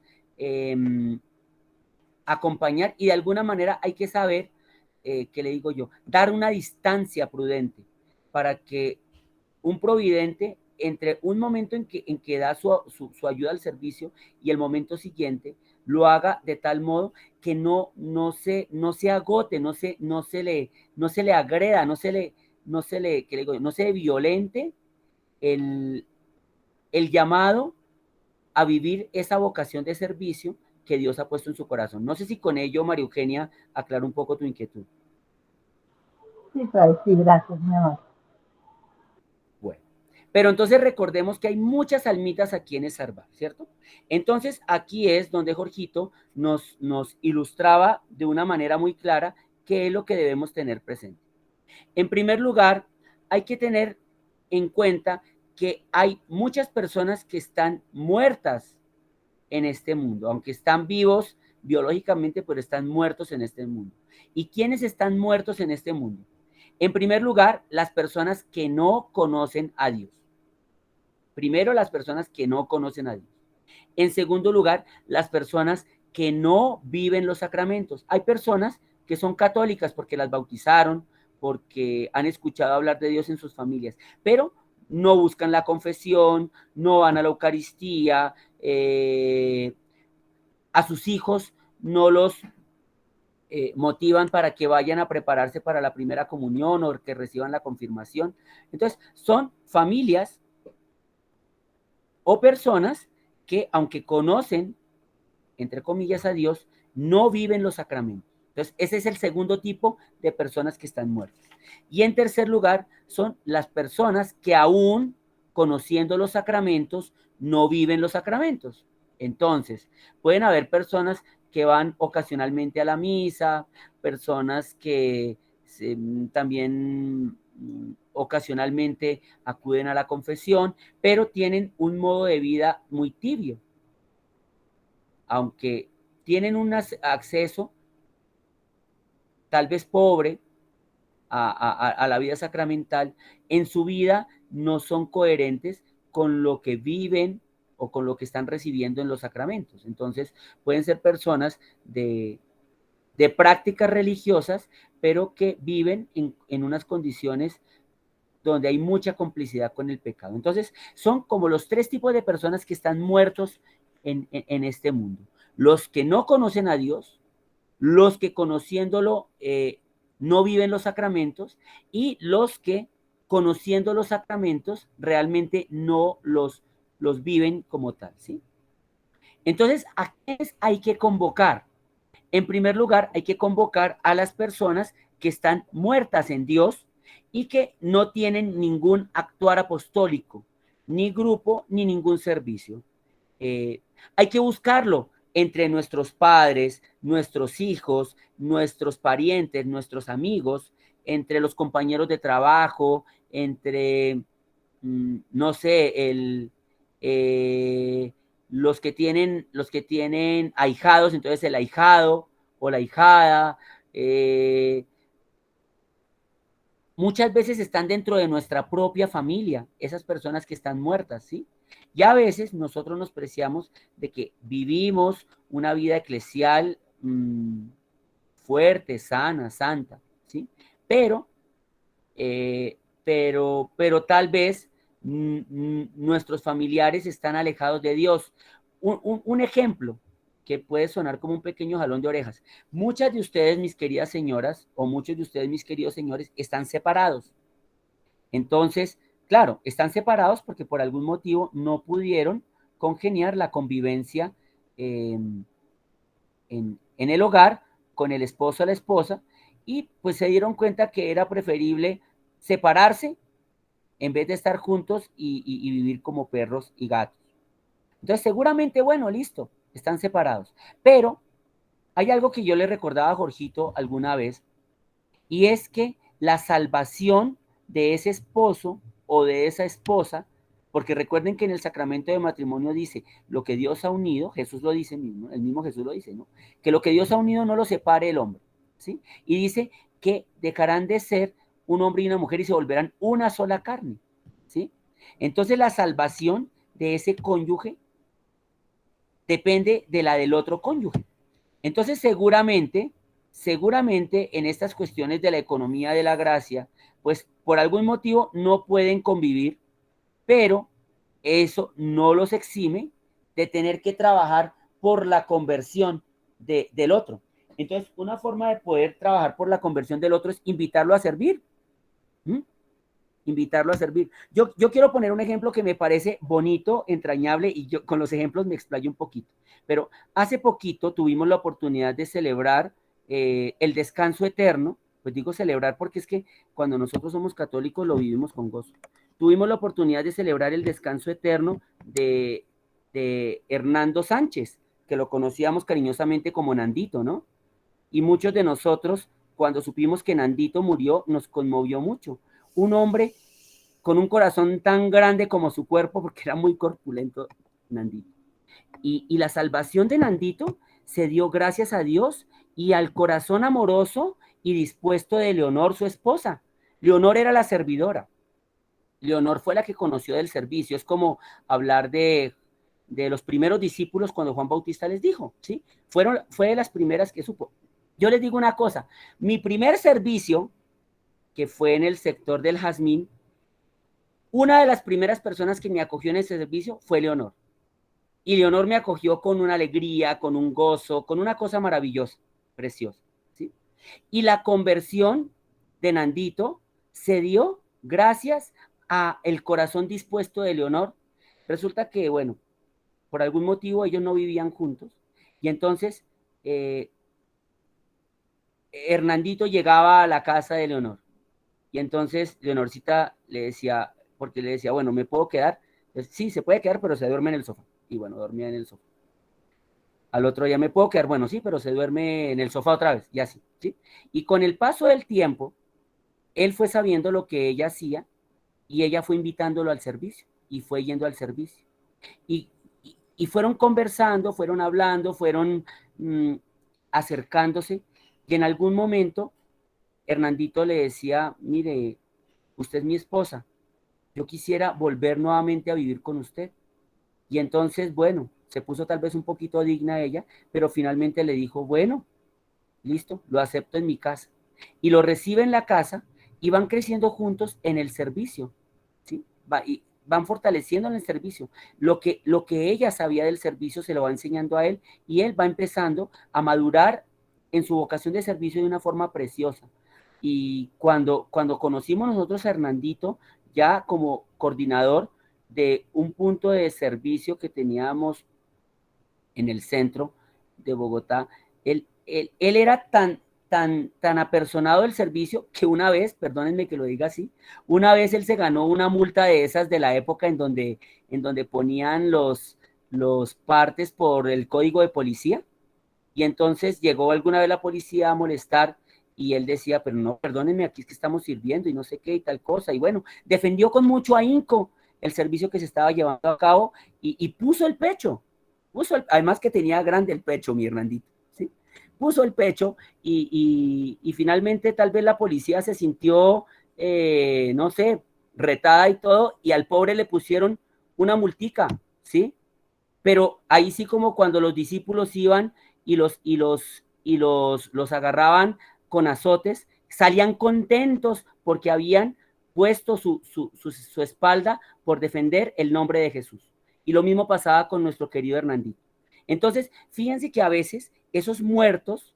acompañar y de alguna manera hay que saber, ¿qué le digo yo? Dar una distancia prudente para que un providente entre un momento en que da su ayuda al servicio y el momento siguiente lo haga de tal modo que no se agote, no se le agreda, no se le violente el llamado a vivir esa vocación de servicio que Dios ha puesto en su corazón. No sé si con ello, María Eugenia, aclaro un poco tu inquietud. Sí, Fray, sí, gracias, mi amor. Bueno, pero entonces recordemos que hay muchas almitas a quienes salvar, ¿cierto? Entonces aquí es donde Jorgito nos ilustraba de una manera muy clara qué es lo que debemos tener presente. En primer lugar, hay que tener en cuenta que hay muchas personas que están muertas en este mundo, aunque están vivos biológicamente, pero están muertos en este mundo. ¿Y quiénes están muertos en este mundo? En primer lugar, las personas que no conocen a Dios. Primero, las personas que no conocen a Dios. En segundo lugar, las personas que no viven los sacramentos. Hay personas que son católicas porque las bautizaron, porque han escuchado hablar de Dios en sus familias, pero no buscan la confesión, no van a la Eucaristía, a sus hijos no los motivan para que vayan a prepararse para la primera comunión o que reciban la confirmación. Entonces, son familias o personas que, aunque conocen, entre comillas, a Dios, no viven los sacramentos. Entonces, ese es el segundo tipo de personas que están muertas. Y en tercer lugar, son las personas que aún conociendo los sacramentos, no viven los sacramentos. Entonces, pueden haber personas que van ocasionalmente a la misa, personas que también ocasionalmente acuden a la confesión, pero tienen un modo de vida muy tibio. Aunque tienen un acceso tal vez pobre a la vida sacramental, en su vida no son coherentes con lo que viven o con lo que están recibiendo en los sacramentos. Entonces, pueden ser personas de prácticas religiosas, pero que viven en unas condiciones donde hay mucha complicidad con el pecado. Entonces, son como los tres tipos de personas que están muertos en este mundo. Los que no conocen a Dios, los que conociéndolo no viven los sacramentos, y los que conociendo los sacramentos realmente no los viven como tal, ¿sí? Entonces, ¿a quiénes hay que convocar? En primer lugar, hay que convocar a las personas que están muertas en Dios y que no tienen ningún actuar apostólico, ni grupo, ni ningún servicio. Hay que buscarlo entre nuestros padres, nuestros hijos, nuestros parientes, nuestros amigos, entre los compañeros de trabajo, entre, no sé, los que tienen ahijados, entonces el ahijado o la ahijada. Muchas veces están dentro de nuestra propia familia, esas personas que están muertas, ¿sí? Y a veces nosotros nos preciamos de que vivimos una vida eclesial fuerte, sana, santa, ¿sí? Pero tal vez nuestros familiares están alejados de Dios. Un ejemplo que puede sonar como un pequeño jalón de orejas. Muchas de ustedes, mis queridas señoras, o muchos de ustedes, mis queridos señores, están separados. Entonces, claro, están separados porque por algún motivo no pudieron congeniar la convivencia en el hogar con el esposo o la esposa, y pues se dieron cuenta que era preferible separarse en vez de estar juntos y vivir como perros y gatos. Entonces, seguramente, bueno, listo, están separados. Pero hay algo que yo le recordaba a Jorgito alguna vez, y es que la salvación de ese esposo o de esa esposa, porque recuerden que en el sacramento de matrimonio dice, lo que Dios ha unido, Jesús lo dice mismo, el mismo Jesús lo dice, ¿no? Que lo que Dios ha unido no lo separe el hombre, ¿sí? Y dice que dejarán de ser un hombre y una mujer y se volverán una sola carne, ¿sí? Entonces la salvación de ese cónyuge depende de la del otro cónyuge. Entonces seguramente en estas cuestiones de la economía de la gracia, pues por algún motivo no pueden convivir, pero eso no los exime de tener que trabajar por la conversión del otro. Entonces, una forma de poder trabajar por la conversión del otro es invitarlo a servir. Invitarlo a servir. Yo quiero poner un ejemplo que me parece bonito, entrañable, y yo con los ejemplos me explayo un poquito. Pero hace poquito tuvimos la oportunidad de celebrar el descanso eterno. Pues digo celebrar porque es que cuando nosotros somos católicos lo vivimos con gozo. Tuvimos la oportunidad de celebrar el descanso eterno de Hernando Sánchez, que lo conocíamos cariñosamente como Nandito, ¿no? Y muchos de nosotros, cuando supimos que Nandito murió, nos conmovió mucho. Un hombre con un corazón tan grande como su cuerpo, porque era muy corpulento Nandito. Y la salvación de Nandito se dio gracias a Dios y al corazón amoroso y dispuesto de Leonor, su esposa. Leonor era la servidora. Leonor fue la que conoció del servicio. Es como hablar de los primeros discípulos cuando Juan Bautista les dijo, ¿sí? Fue de las primeras que supo. Yo les digo una cosa, mi primer servicio, que fue en el sector del Jazmín, una de las primeras personas que me acogió en ese servicio fue Leonor. Y Leonor me acogió con una alegría, con un gozo, con una cosa maravillosa, preciosa, ¿sí? Y la conversión de Nandito se dio gracias a el corazón dispuesto de Leonor. Resulta que, bueno, por algún motivo ellos no vivían juntos. Y entonces Hernandito llegaba a la casa de Leonor. Y entonces Leonorcita le decía, porque le decía, bueno, ¿me puedo quedar? Entonces, sí, se puede quedar, pero se duerme en el sofá. Y bueno, dormía en el sofá. Al otro día, ¿me puedo quedar? Bueno, sí, pero se duerme en el sofá otra vez, y así, ¿sí? Y con el paso del tiempo, él fue sabiendo lo que ella hacía, y ella fue invitándolo al servicio, y fue yendo al servicio. Y fueron conversando, fueron hablando, fueron acercándose, y en algún momento, Hernandito le decía, mire, usted es mi esposa, yo quisiera volver nuevamente a vivir con usted. Y entonces, bueno, se puso tal vez un poquito digna ella, pero finalmente le dijo, bueno, listo, lo acepto en mi casa. Y lo recibe en la casa y van creciendo juntos en el servicio, ¿sí? Y van fortaleciendo en el servicio. Lo que ella sabía del servicio se lo va enseñando a él y él va empezando a madurar en su vocación de servicio de una forma preciosa. Y cuando conocimos nosotros a Hernandito, ya como coordinador de un punto de servicio que teníamos en el centro de Bogotá, él era tan apersonado del servicio que una vez, perdónenme que lo diga así, una vez él se ganó una multa de esas de la época en donde ponían los partes por el código de policía, y entonces llegó alguna vez la policía a molestar y él decía, pero no, perdónenme, aquí es que estamos sirviendo y no sé qué y tal cosa, y bueno, defendió con mucho ahínco el servicio que se estaba llevando a cabo y puso el pecho, además que tenía grande el pecho, mi Hernandito, ¿sí? Puso el pecho y finalmente tal vez la policía se sintió, no sé, retada y todo, y al pobre le pusieron una multica, ¿sí? Pero ahí sí como cuando los discípulos iban y los agarraban con azotes, salían contentos porque habían puesto su espalda por defender el nombre de Jesús. Y lo mismo pasaba con nuestro querido Hernandito. Entonces, fíjense que a veces esos muertos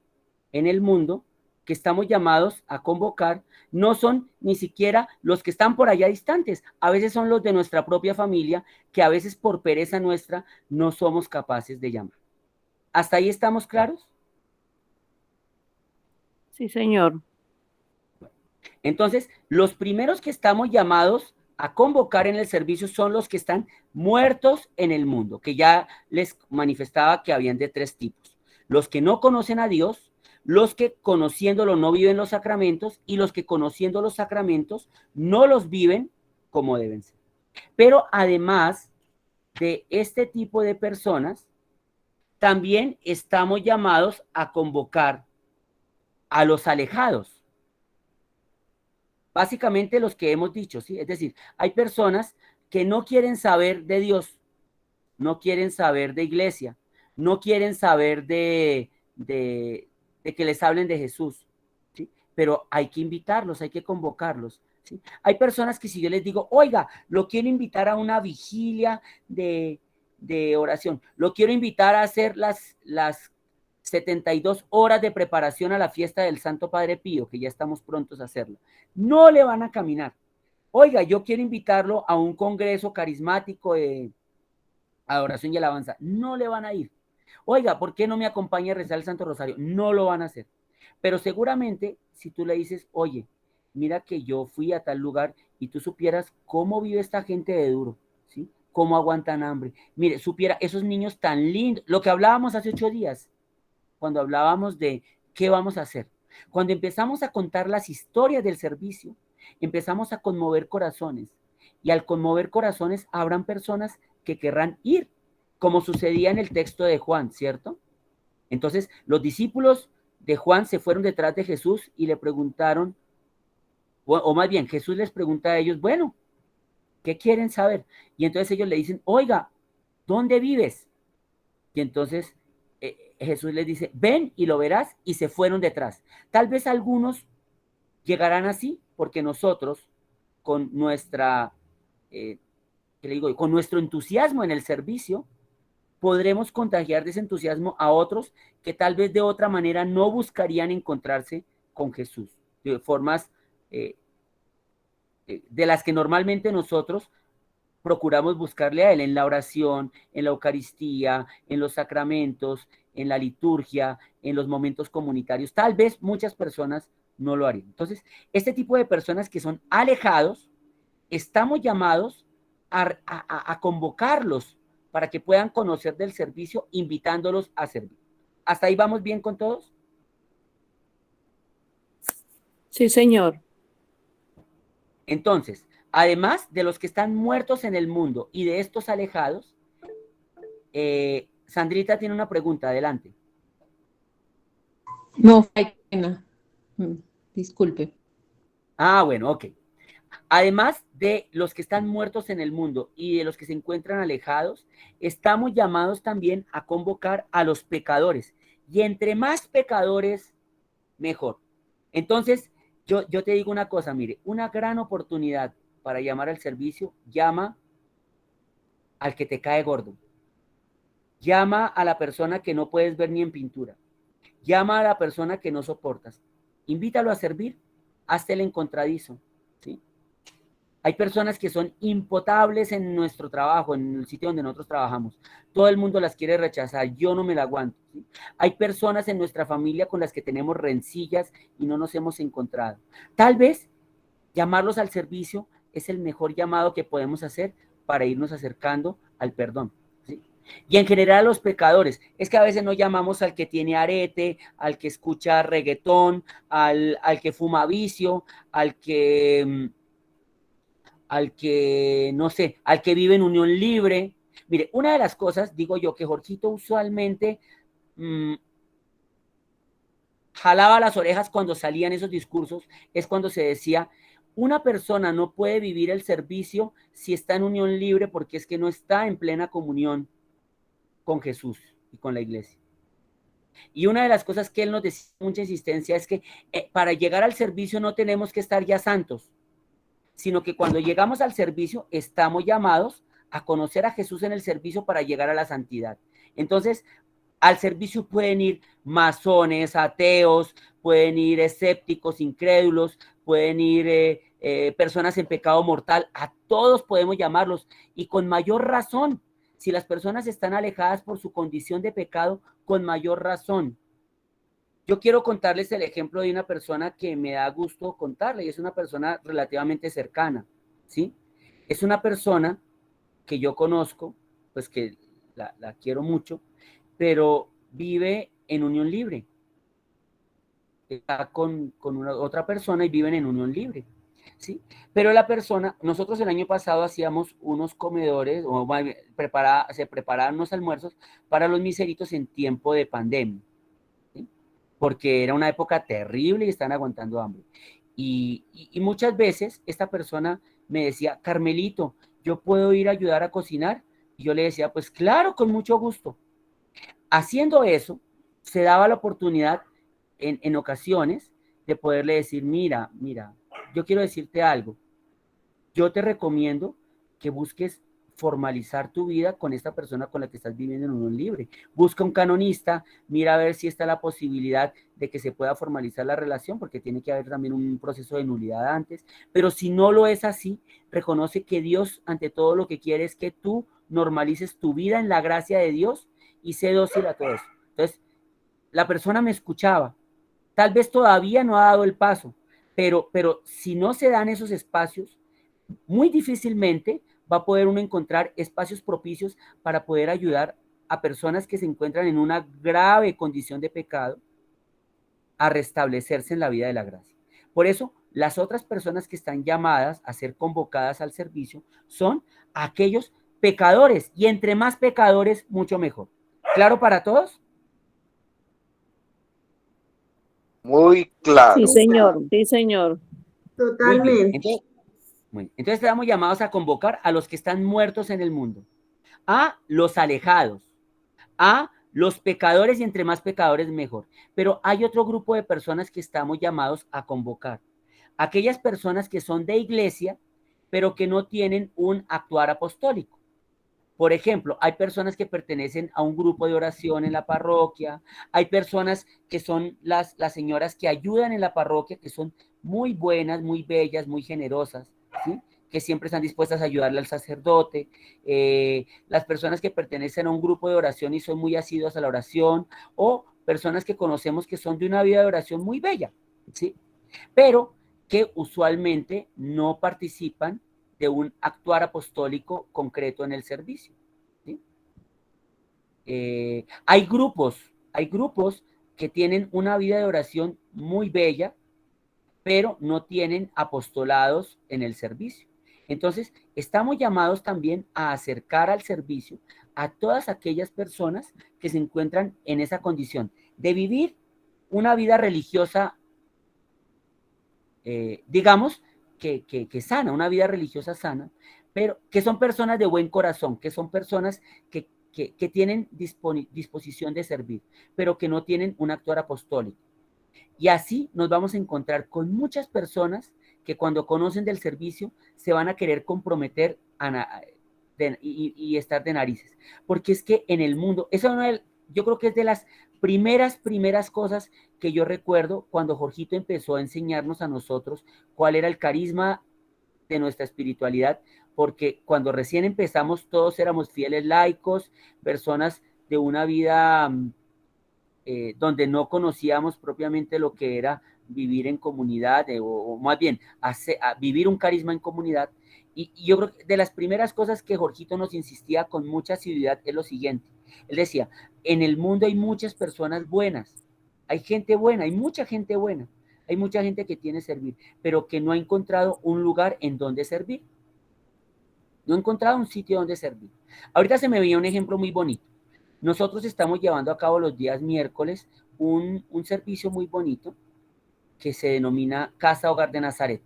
en el mundo que estamos llamados a convocar no son ni siquiera los que están por allá distantes, a veces son los de nuestra propia familia que a veces por pereza nuestra no somos capaces de llamar. ¿Hasta ahí estamos claros? Sí, señor. Entonces, los primeros que estamos llamados a convocar en el servicio son los que están muertos en el mundo, que ya les manifestaba que habían de 3 tipos. Los que no conocen a Dios, los que conociéndolo no viven los sacramentos y los que conociendo los sacramentos no los viven como deben ser. Pero además de este tipo de personas, también estamos llamados a convocar a los alejados. Básicamente los que hemos dicho, ¿sí? Es decir, hay personas que no quieren saber de Dios, no quieren saber de iglesia, no quieren saber de que les hablen de Jesús, ¿sí? Pero hay que invitarlos, hay que convocarlos, ¿sí? Hay personas que si yo les digo, oiga, lo quiero invitar a una vigilia de oración, lo quiero invitar a hacer las 72 horas de preparación a la fiesta del Santo Padre Pío, que ya estamos prontos a hacerlo, no le van a caminar. Oiga, yo quiero invitarlo a un congreso carismático de adoración y alabanza, no le van a ir. Oiga, ¿por qué no me acompaña a rezar el Santo Rosario? No lo van a hacer. Pero seguramente si tú le dices, oye, mira que yo fui a tal lugar y tú supieras cómo vive esta gente de duro, ¿sí? Cómo aguantan hambre. Mire, supiera esos niños tan lindos, lo que hablábamos hace 8 días, cuando hablábamos de qué vamos a hacer. Cuando empezamos a contar las historias del servicio, empezamos a conmover corazones. Y al conmover corazones, habrán personas que querrán ir, como sucedía en el texto de Juan, ¿cierto? Entonces, los discípulos de Juan se fueron detrás de Jesús y le preguntaron, o más bien, Jesús les pregunta a ellos, bueno, ¿qué quieren saber? Y entonces ellos le dicen, oiga, ¿dónde vives? Y entonces Jesús les dice, ven y lo verás, y se fueron detrás. Tal vez algunos llegarán así porque nosotros, con nuestra, ¿qué le digo? Con nuestro entusiasmo en el servicio, podremos contagiar de ese entusiasmo a otros que tal vez de otra manera no buscarían encontrarse con Jesús, de formas de las que normalmente nosotros procuramos buscarle a Él en la oración, en la Eucaristía, en los sacramentos, en la liturgia, en los momentos comunitarios. Tal vez muchas personas no lo harían. Entonces, este tipo de personas que son alejados, estamos llamados a convocarlos para que puedan conocer del servicio, invitándolos a servir. ¿Hasta ahí vamos bien con todos? Sí, señor. Entonces, además de los que están muertos en el mundo y de estos alejados, Sandrita tiene una pregunta, adelante. No, hay pena. Disculpe. Ah, bueno, ok. Además de los que están muertos en el mundo y de los que se encuentran alejados, estamos llamados también a convocar a los pecadores. Y entre más pecadores, mejor. Entonces, yo te digo una cosa, mire, una gran oportunidad para llamar al servicio, llama al que te cae gordo. Llama a la persona que no puedes ver ni en pintura. Llama a la persona que no soportas. Invítalo a servir, hazte el encontradizo, ¿sí? Hay personas que son impotables en nuestro trabajo, en el sitio donde nosotros trabajamos. Todo el mundo las quiere rechazar, yo no me la aguanto, ¿sí? Hay personas en nuestra familia con las que tenemos rencillas y no nos hemos encontrado. Tal vez llamarlos al servicio es el mejor llamado que podemos hacer para irnos acercando al perdón, ¿sí? Y en general a los pecadores, es que a veces no llamamos al que tiene arete, al que escucha reggaetón, al que fuma vicio, al que, no sé, al que vive en unión libre. Mire, una de las cosas, digo yo, que Jorgito usualmente jalaba las orejas cuando salían esos discursos, es cuando se decía, una persona no puede vivir el servicio si está en unión libre porque es que no está en plena comunión con Jesús y con la iglesia. Y una de las cosas que él nos decía con mucha insistencia es que para llegar al servicio no tenemos que estar ya santos, sino que cuando llegamos al servicio estamos llamados a conocer a Jesús en el servicio para llegar a la santidad. Entonces, al servicio pueden ir masones, ateos, pueden ir escépticos, incrédulos, pueden ir personas en pecado mortal, a todos podemos llamarlos, y con mayor razón, si las personas están alejadas por su condición de pecado, con mayor razón. Yo quiero contarles el ejemplo de una persona que me da gusto contarle, y es una persona relativamente cercana, ¿sí? Es una persona que yo conozco, pues que la quiero mucho, pero vive en unión libre. Está con otra persona y viven en unión libre, ¿sí? Pero la persona, nosotros el año pasado hacíamos unos comedores, o se preparaban unos almuerzos para los miseritos en tiempo de pandemia, ¿sí? Porque era una época terrible y están aguantando hambre. Y muchas veces esta persona me decía, Carmelito, ¿yo puedo ir a ayudar a cocinar? Y yo le decía, pues claro, con mucho gusto. Haciendo eso, se daba la oportunidad en ocasiones de poderle decir, mira, yo quiero decirte algo. Yo te recomiendo que busques formalizar tu vida con esta persona con la que estás viviendo en unión libre. Busca un canonista, mira a ver si está la posibilidad de que se pueda formalizar la relación, porque tiene que haber también un proceso de nulidad antes. Pero si no lo es así, reconoce que Dios ante todo lo que quiere es que tú normalices tu vida en la gracia de Dios y sé dócil a todo eso. Entonces, la persona me escuchaba. Tal vez todavía no ha dado el paso, pero si no se dan esos espacios, muy difícilmente va a poder uno encontrar espacios propicios para poder ayudar a personas que se encuentran en una grave condición de pecado a restablecerse en la vida de la gracia. Por eso, las otras personas que están llamadas a ser convocadas al servicio son aquellos pecadores, y entre más pecadores, mucho mejor. ¿Claro para todos? Muy claro. Sí, señor. Sí, señor. Totalmente. Entonces estamos llamados a convocar a los que están muertos en el mundo, a los alejados, a Los pecadores, y entre más pecadores mejor. Pero hay otro grupo de personas que estamos llamados a convocar. Aquellas personas que son de iglesia, pero que no tienen un actuar apostólico. Por ejemplo, hay personas que pertenecen a un grupo de oración en la parroquia, hay personas que son las señoras que ayudan en la parroquia, que son muy buenas, muy bellas, muy generosas, ¿sí? Que siempre están dispuestas a ayudarle al sacerdote, las personas que pertenecen a un grupo de oración y son muy asiduas a la oración, o personas que conocemos que son de una vida de oración muy bella, ¿sí? Pero que usualmente no participan de un actuar apostólico concreto en el servicio, ¿sí? Hay grupos que tienen una vida de oración muy bella, pero no tienen apostolados en el servicio. Entonces, estamos llamados también a acercar al servicio a todas aquellas personas que se encuentran en esa condición de vivir una vida religiosa, digamos, que sana, una vida religiosa sana, pero que son personas de buen corazón, que son personas que tienen disposición de servir, pero que no tienen un actuar apostólico. Y así nos vamos a encontrar con muchas personas que cuando conocen del servicio se van a querer comprometer y estar de narices. Porque es que en el mundo, yo creo que es de las primeras cosas que yo recuerdo cuando Jorgito empezó a enseñarnos a nosotros cuál era el carisma de nuestra espiritualidad, porque cuando recién empezamos todos éramos fieles laicos, personas de una vida donde no conocíamos propiamente lo que era vivir en comunidad, o más bien vivir un carisma en comunidad. Y yo creo que de las primeras cosas que Jorgito nos insistía con mucha asiduidad es lo siguiente. Él decía, en el mundo hay muchas personas buenas, hay gente buena, hay mucha gente buena, hay mucha gente que tiene servir, pero que no ha encontrado un lugar en donde servir. No ha encontrado un sitio donde servir. Ahorita se me veía un ejemplo muy bonito. Nosotros estamos llevando a cabo los días miércoles un servicio muy bonito que se denomina Casa Hogar de Nazaret.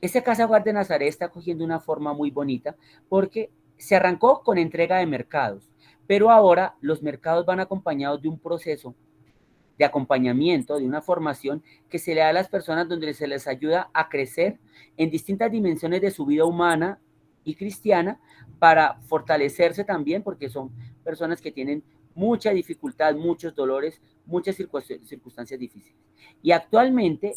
Ese Casa Hogar de Nazaret está cogiendo una forma muy bonita porque se arrancó con entrega de mercados, pero ahora los mercados van acompañados de un proceso de acompañamiento, de una formación que se le da a las personas donde se les ayuda a crecer en distintas dimensiones de su vida humana y cristiana para fortalecerse también, porque son personas que tienen mucha dificultad, muchos dolores, muchas circunstancias difíciles. Y actualmente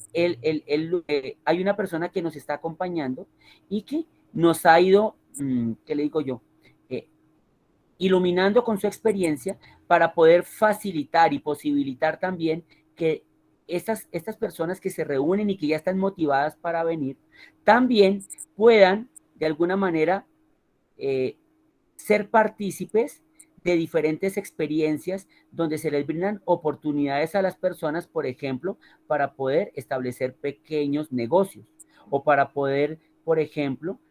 hay una persona que nos está acompañando y que nos ha ido, ¿qué le digo yo? Iluminando con su experiencia para poder facilitar y posibilitar también que estas personas que se reúnen y que ya están motivadas para venir, también puedan de alguna manera ser partícipes de diferentes experiencias donde se les brindan oportunidades a las personas, por ejemplo, para poder establecer pequeños negocios o para poder, por ejemplo,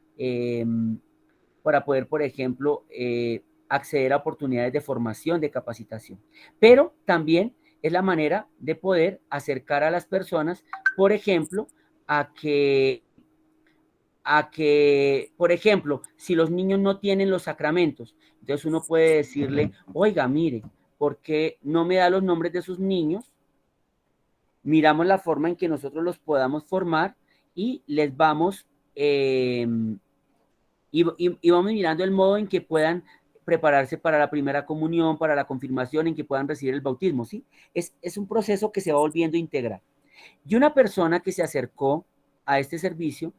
acceder a oportunidades de formación, de capacitación. Pero también es la manera de poder acercar a las personas, por ejemplo, a que, por ejemplo, si los niños no tienen los sacramentos, entonces uno puede decirle, oiga, mire, ¿por qué no me da los nombres de sus niños? Miramos la forma en que nosotros los podamos formar y les vamos, y vamos mirando el modo en que puedan prepararse para la primera comunión, para la confirmación, en que puedan recibir el bautismo, ¿sí? Es un proceso que se va volviendo integral. Y una persona que se acercó a este servicio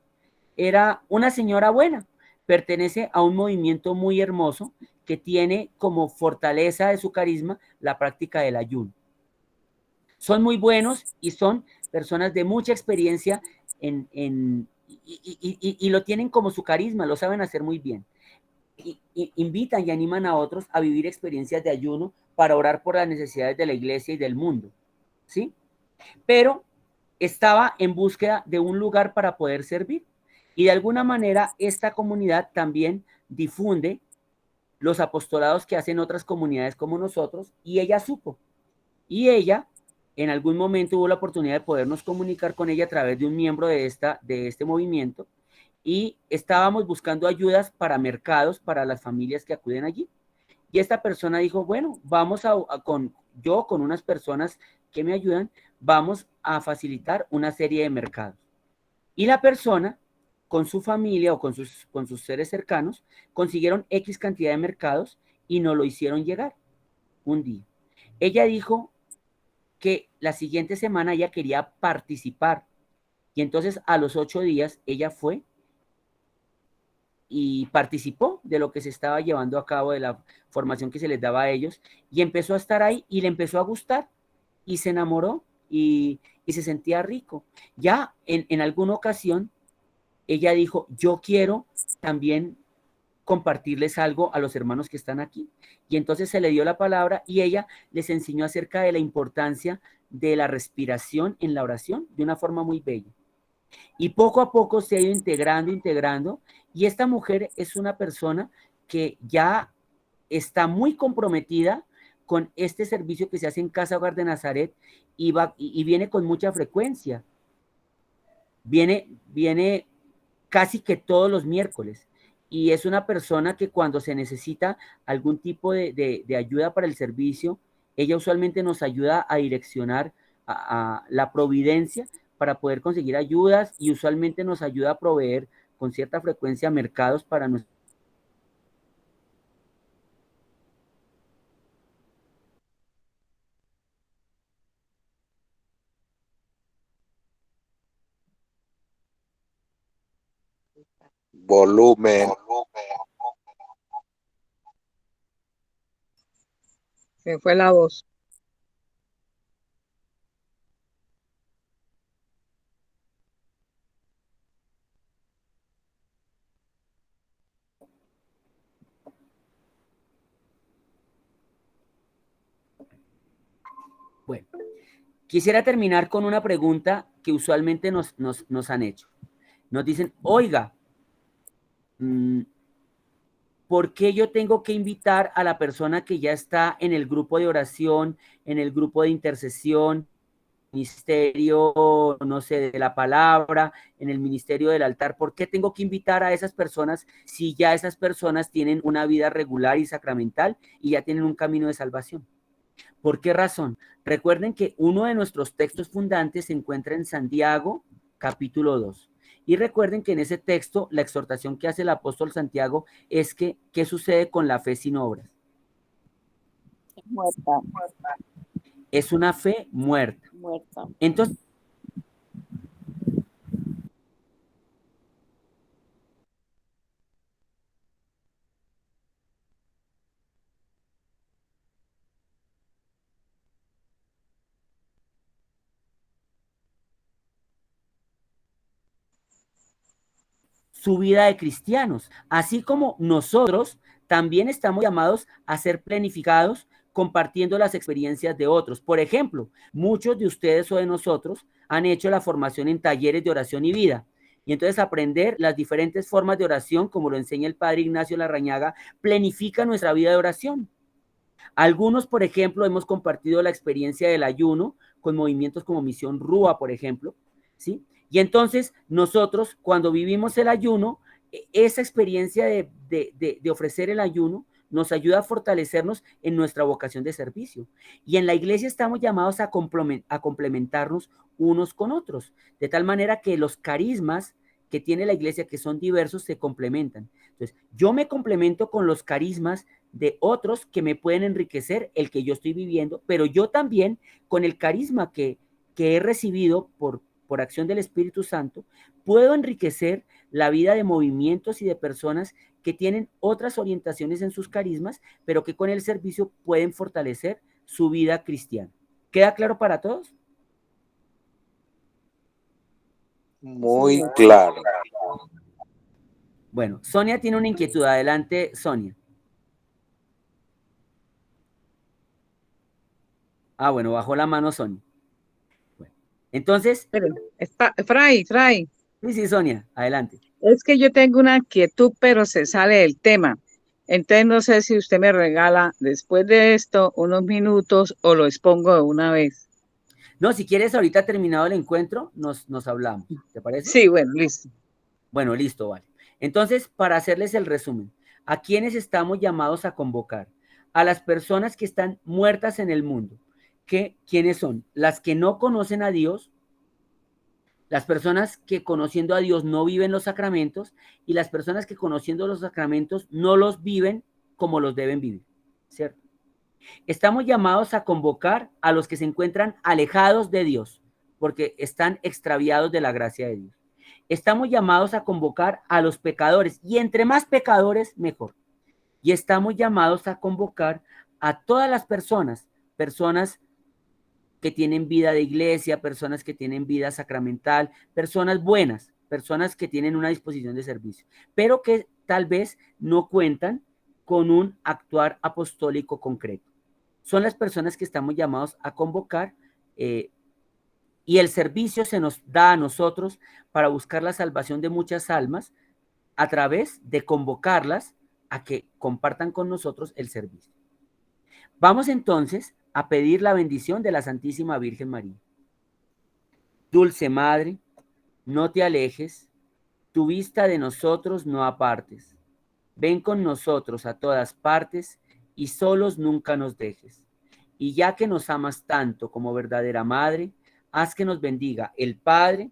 era una señora buena, pertenece a un movimiento muy hermoso que tiene como fortaleza de su carisma la práctica del ayuno. Son muy buenos y son personas de mucha experiencia y lo tienen como su carisma, lo saben hacer muy bien. Invitan y animan a otros a vivir experiencias de ayuno para orar por las necesidades de la iglesia y del mundo, ¿sí? Pero estaba en búsqueda de un lugar para poder servir y de alguna manera esta comunidad también difunde los apostolados que hacen otras comunidades como nosotros y ella supo. Y ella en algún momento hubo la oportunidad de podernos comunicar con ella a través de un miembro de este movimiento y estábamos buscando ayudas para mercados para las familias que acuden allí. Y esta persona dijo, bueno, vamos con unas personas que me ayudan, vamos a facilitar una serie de mercados. Y la persona, con su familia o con sus seres cercanos, consiguieron X cantidad de mercados y nos lo hicieron llegar un día. Ella dijo que la siguiente semana ella quería participar. Y entonces a los 8 días ella fue y participó de lo que se estaba llevando a cabo, de la formación que se les daba a ellos, y empezó a estar ahí y le empezó a gustar y se enamoró y se sentía rico. Ya en alguna ocasión ella dijo, yo quiero también compartirles algo a los hermanos que están aquí. Y entonces se le dio la palabra y ella les enseñó acerca de la importancia de la respiración en la oración de una forma muy bella. Y poco a poco se ha ido integrando, y esta mujer es una persona que ya está muy comprometida con este servicio que se hace en Casa Hogar de Nazaret y viene con mucha frecuencia. Viene casi que todos los miércoles. Y es una persona que cuando se necesita algún tipo de ayuda para el servicio, ella usualmente nos ayuda a direccionar a la providencia para poder conseguir ayudas, y usualmente nos ayuda a proveer con cierta frecuencia mercados para nuestros. Volumen. Se fue la voz. Bueno, quisiera terminar con una pregunta que usualmente nos han hecho. Nos dicen, oiga, ¿por qué yo tengo que invitar a la persona que ya está en el grupo de oración, en el grupo de intercesión, ministerio, no sé, de la palabra, en el ministerio del altar? ¿Por qué tengo que invitar a esas personas si ya esas personas tienen una vida regular y sacramental y ya tienen un camino de salvación? ¿Por qué razón? Recuerden que uno de nuestros textos fundantes se encuentra en Santiago, capítulo 2. Y recuerden que en ese texto la exhortación que hace el apóstol Santiago es que, ¿qué sucede con la fe sin obras? Muerta. Es una fe muerta. Muerta. Entonces, su vida de cristianos, así como nosotros también estamos llamados a ser planificados compartiendo las experiencias de otros. Por ejemplo, muchos de ustedes o de nosotros han hecho la formación en talleres de oración y vida. Y entonces aprender las diferentes formas de oración, como lo enseña el padre Ignacio Larrañaga, planifica nuestra vida de oración. Algunos, por ejemplo, hemos compartido la experiencia del ayuno con movimientos como Misión Rúa, por ejemplo, ¿sí? Y entonces nosotros, cuando vivimos el ayuno, esa experiencia de ofrecer el ayuno nos ayuda a fortalecernos en nuestra vocación de servicio. Y en la iglesia estamos llamados a complementarnos unos con otros, de tal manera que los carismas que tiene la iglesia, que son diversos, se complementan. Entonces, yo me complemento con los carismas de otros que me pueden enriquecer el que yo estoy viviendo, pero yo también con el carisma que he recibido por acción del Espíritu Santo, puedo enriquecer la vida de movimientos y de personas que tienen otras orientaciones en sus carismas, pero que con el servicio pueden fortalecer su vida cristiana. ¿Queda claro para todos? Muy claro. Bueno, Sonia tiene una inquietud. Adelante, Sonia. Ah, bueno, bajó la mano Sonia. Bueno, entonces... Pero, Fray. Sí, Sonia, adelante. Es que yo tengo una inquietud, pero se sale del tema. Entonces no sé si usted me regala después de esto unos minutos o lo expongo de una vez. No, si quieres, ahorita terminado el encuentro, nos hablamos. ¿Te parece? Sí, bueno, listo. Bueno, listo, vale. Entonces, para hacerles el resumen, ¿a quiénes estamos llamados a convocar? a las personas que están muertas en el mundo. ¿Quiénes son? Las que no conocen a Dios, las personas que conociendo a Dios no viven los sacramentos y las personas que conociendo los sacramentos no los viven como los deben vivir, ¿cierto? Estamos llamados a convocar a los que se encuentran alejados de Dios porque están extraviados de la gracia de Dios. Estamos llamados a convocar a los pecadores y entre más pecadores, mejor. Y estamos llamados a convocar a todas las personas que tienen vida de iglesia, personas que tienen vida sacramental, personas buenas, personas que tienen una disposición de servicio, pero que tal vez no cuentan con un actuar apostólico concreto. Son las personas que estamos llamados a convocar y el servicio se nos da a nosotros para buscar la salvación de muchas almas a través de convocarlas a que compartan con nosotros el servicio. Vamos entonces a pedir la bendición de la Santísima Virgen María. Dulce Madre, no te alejes, tu vista de nosotros no apartes. Ven con nosotros a todas partes y solos nunca nos dejes. Y ya que nos amas tanto como verdadera Madre, haz que nos bendiga el Padre,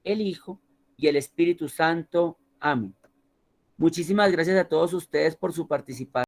el Hijo y el Espíritu Santo. Amén. Muchísimas gracias a todos ustedes por su participación.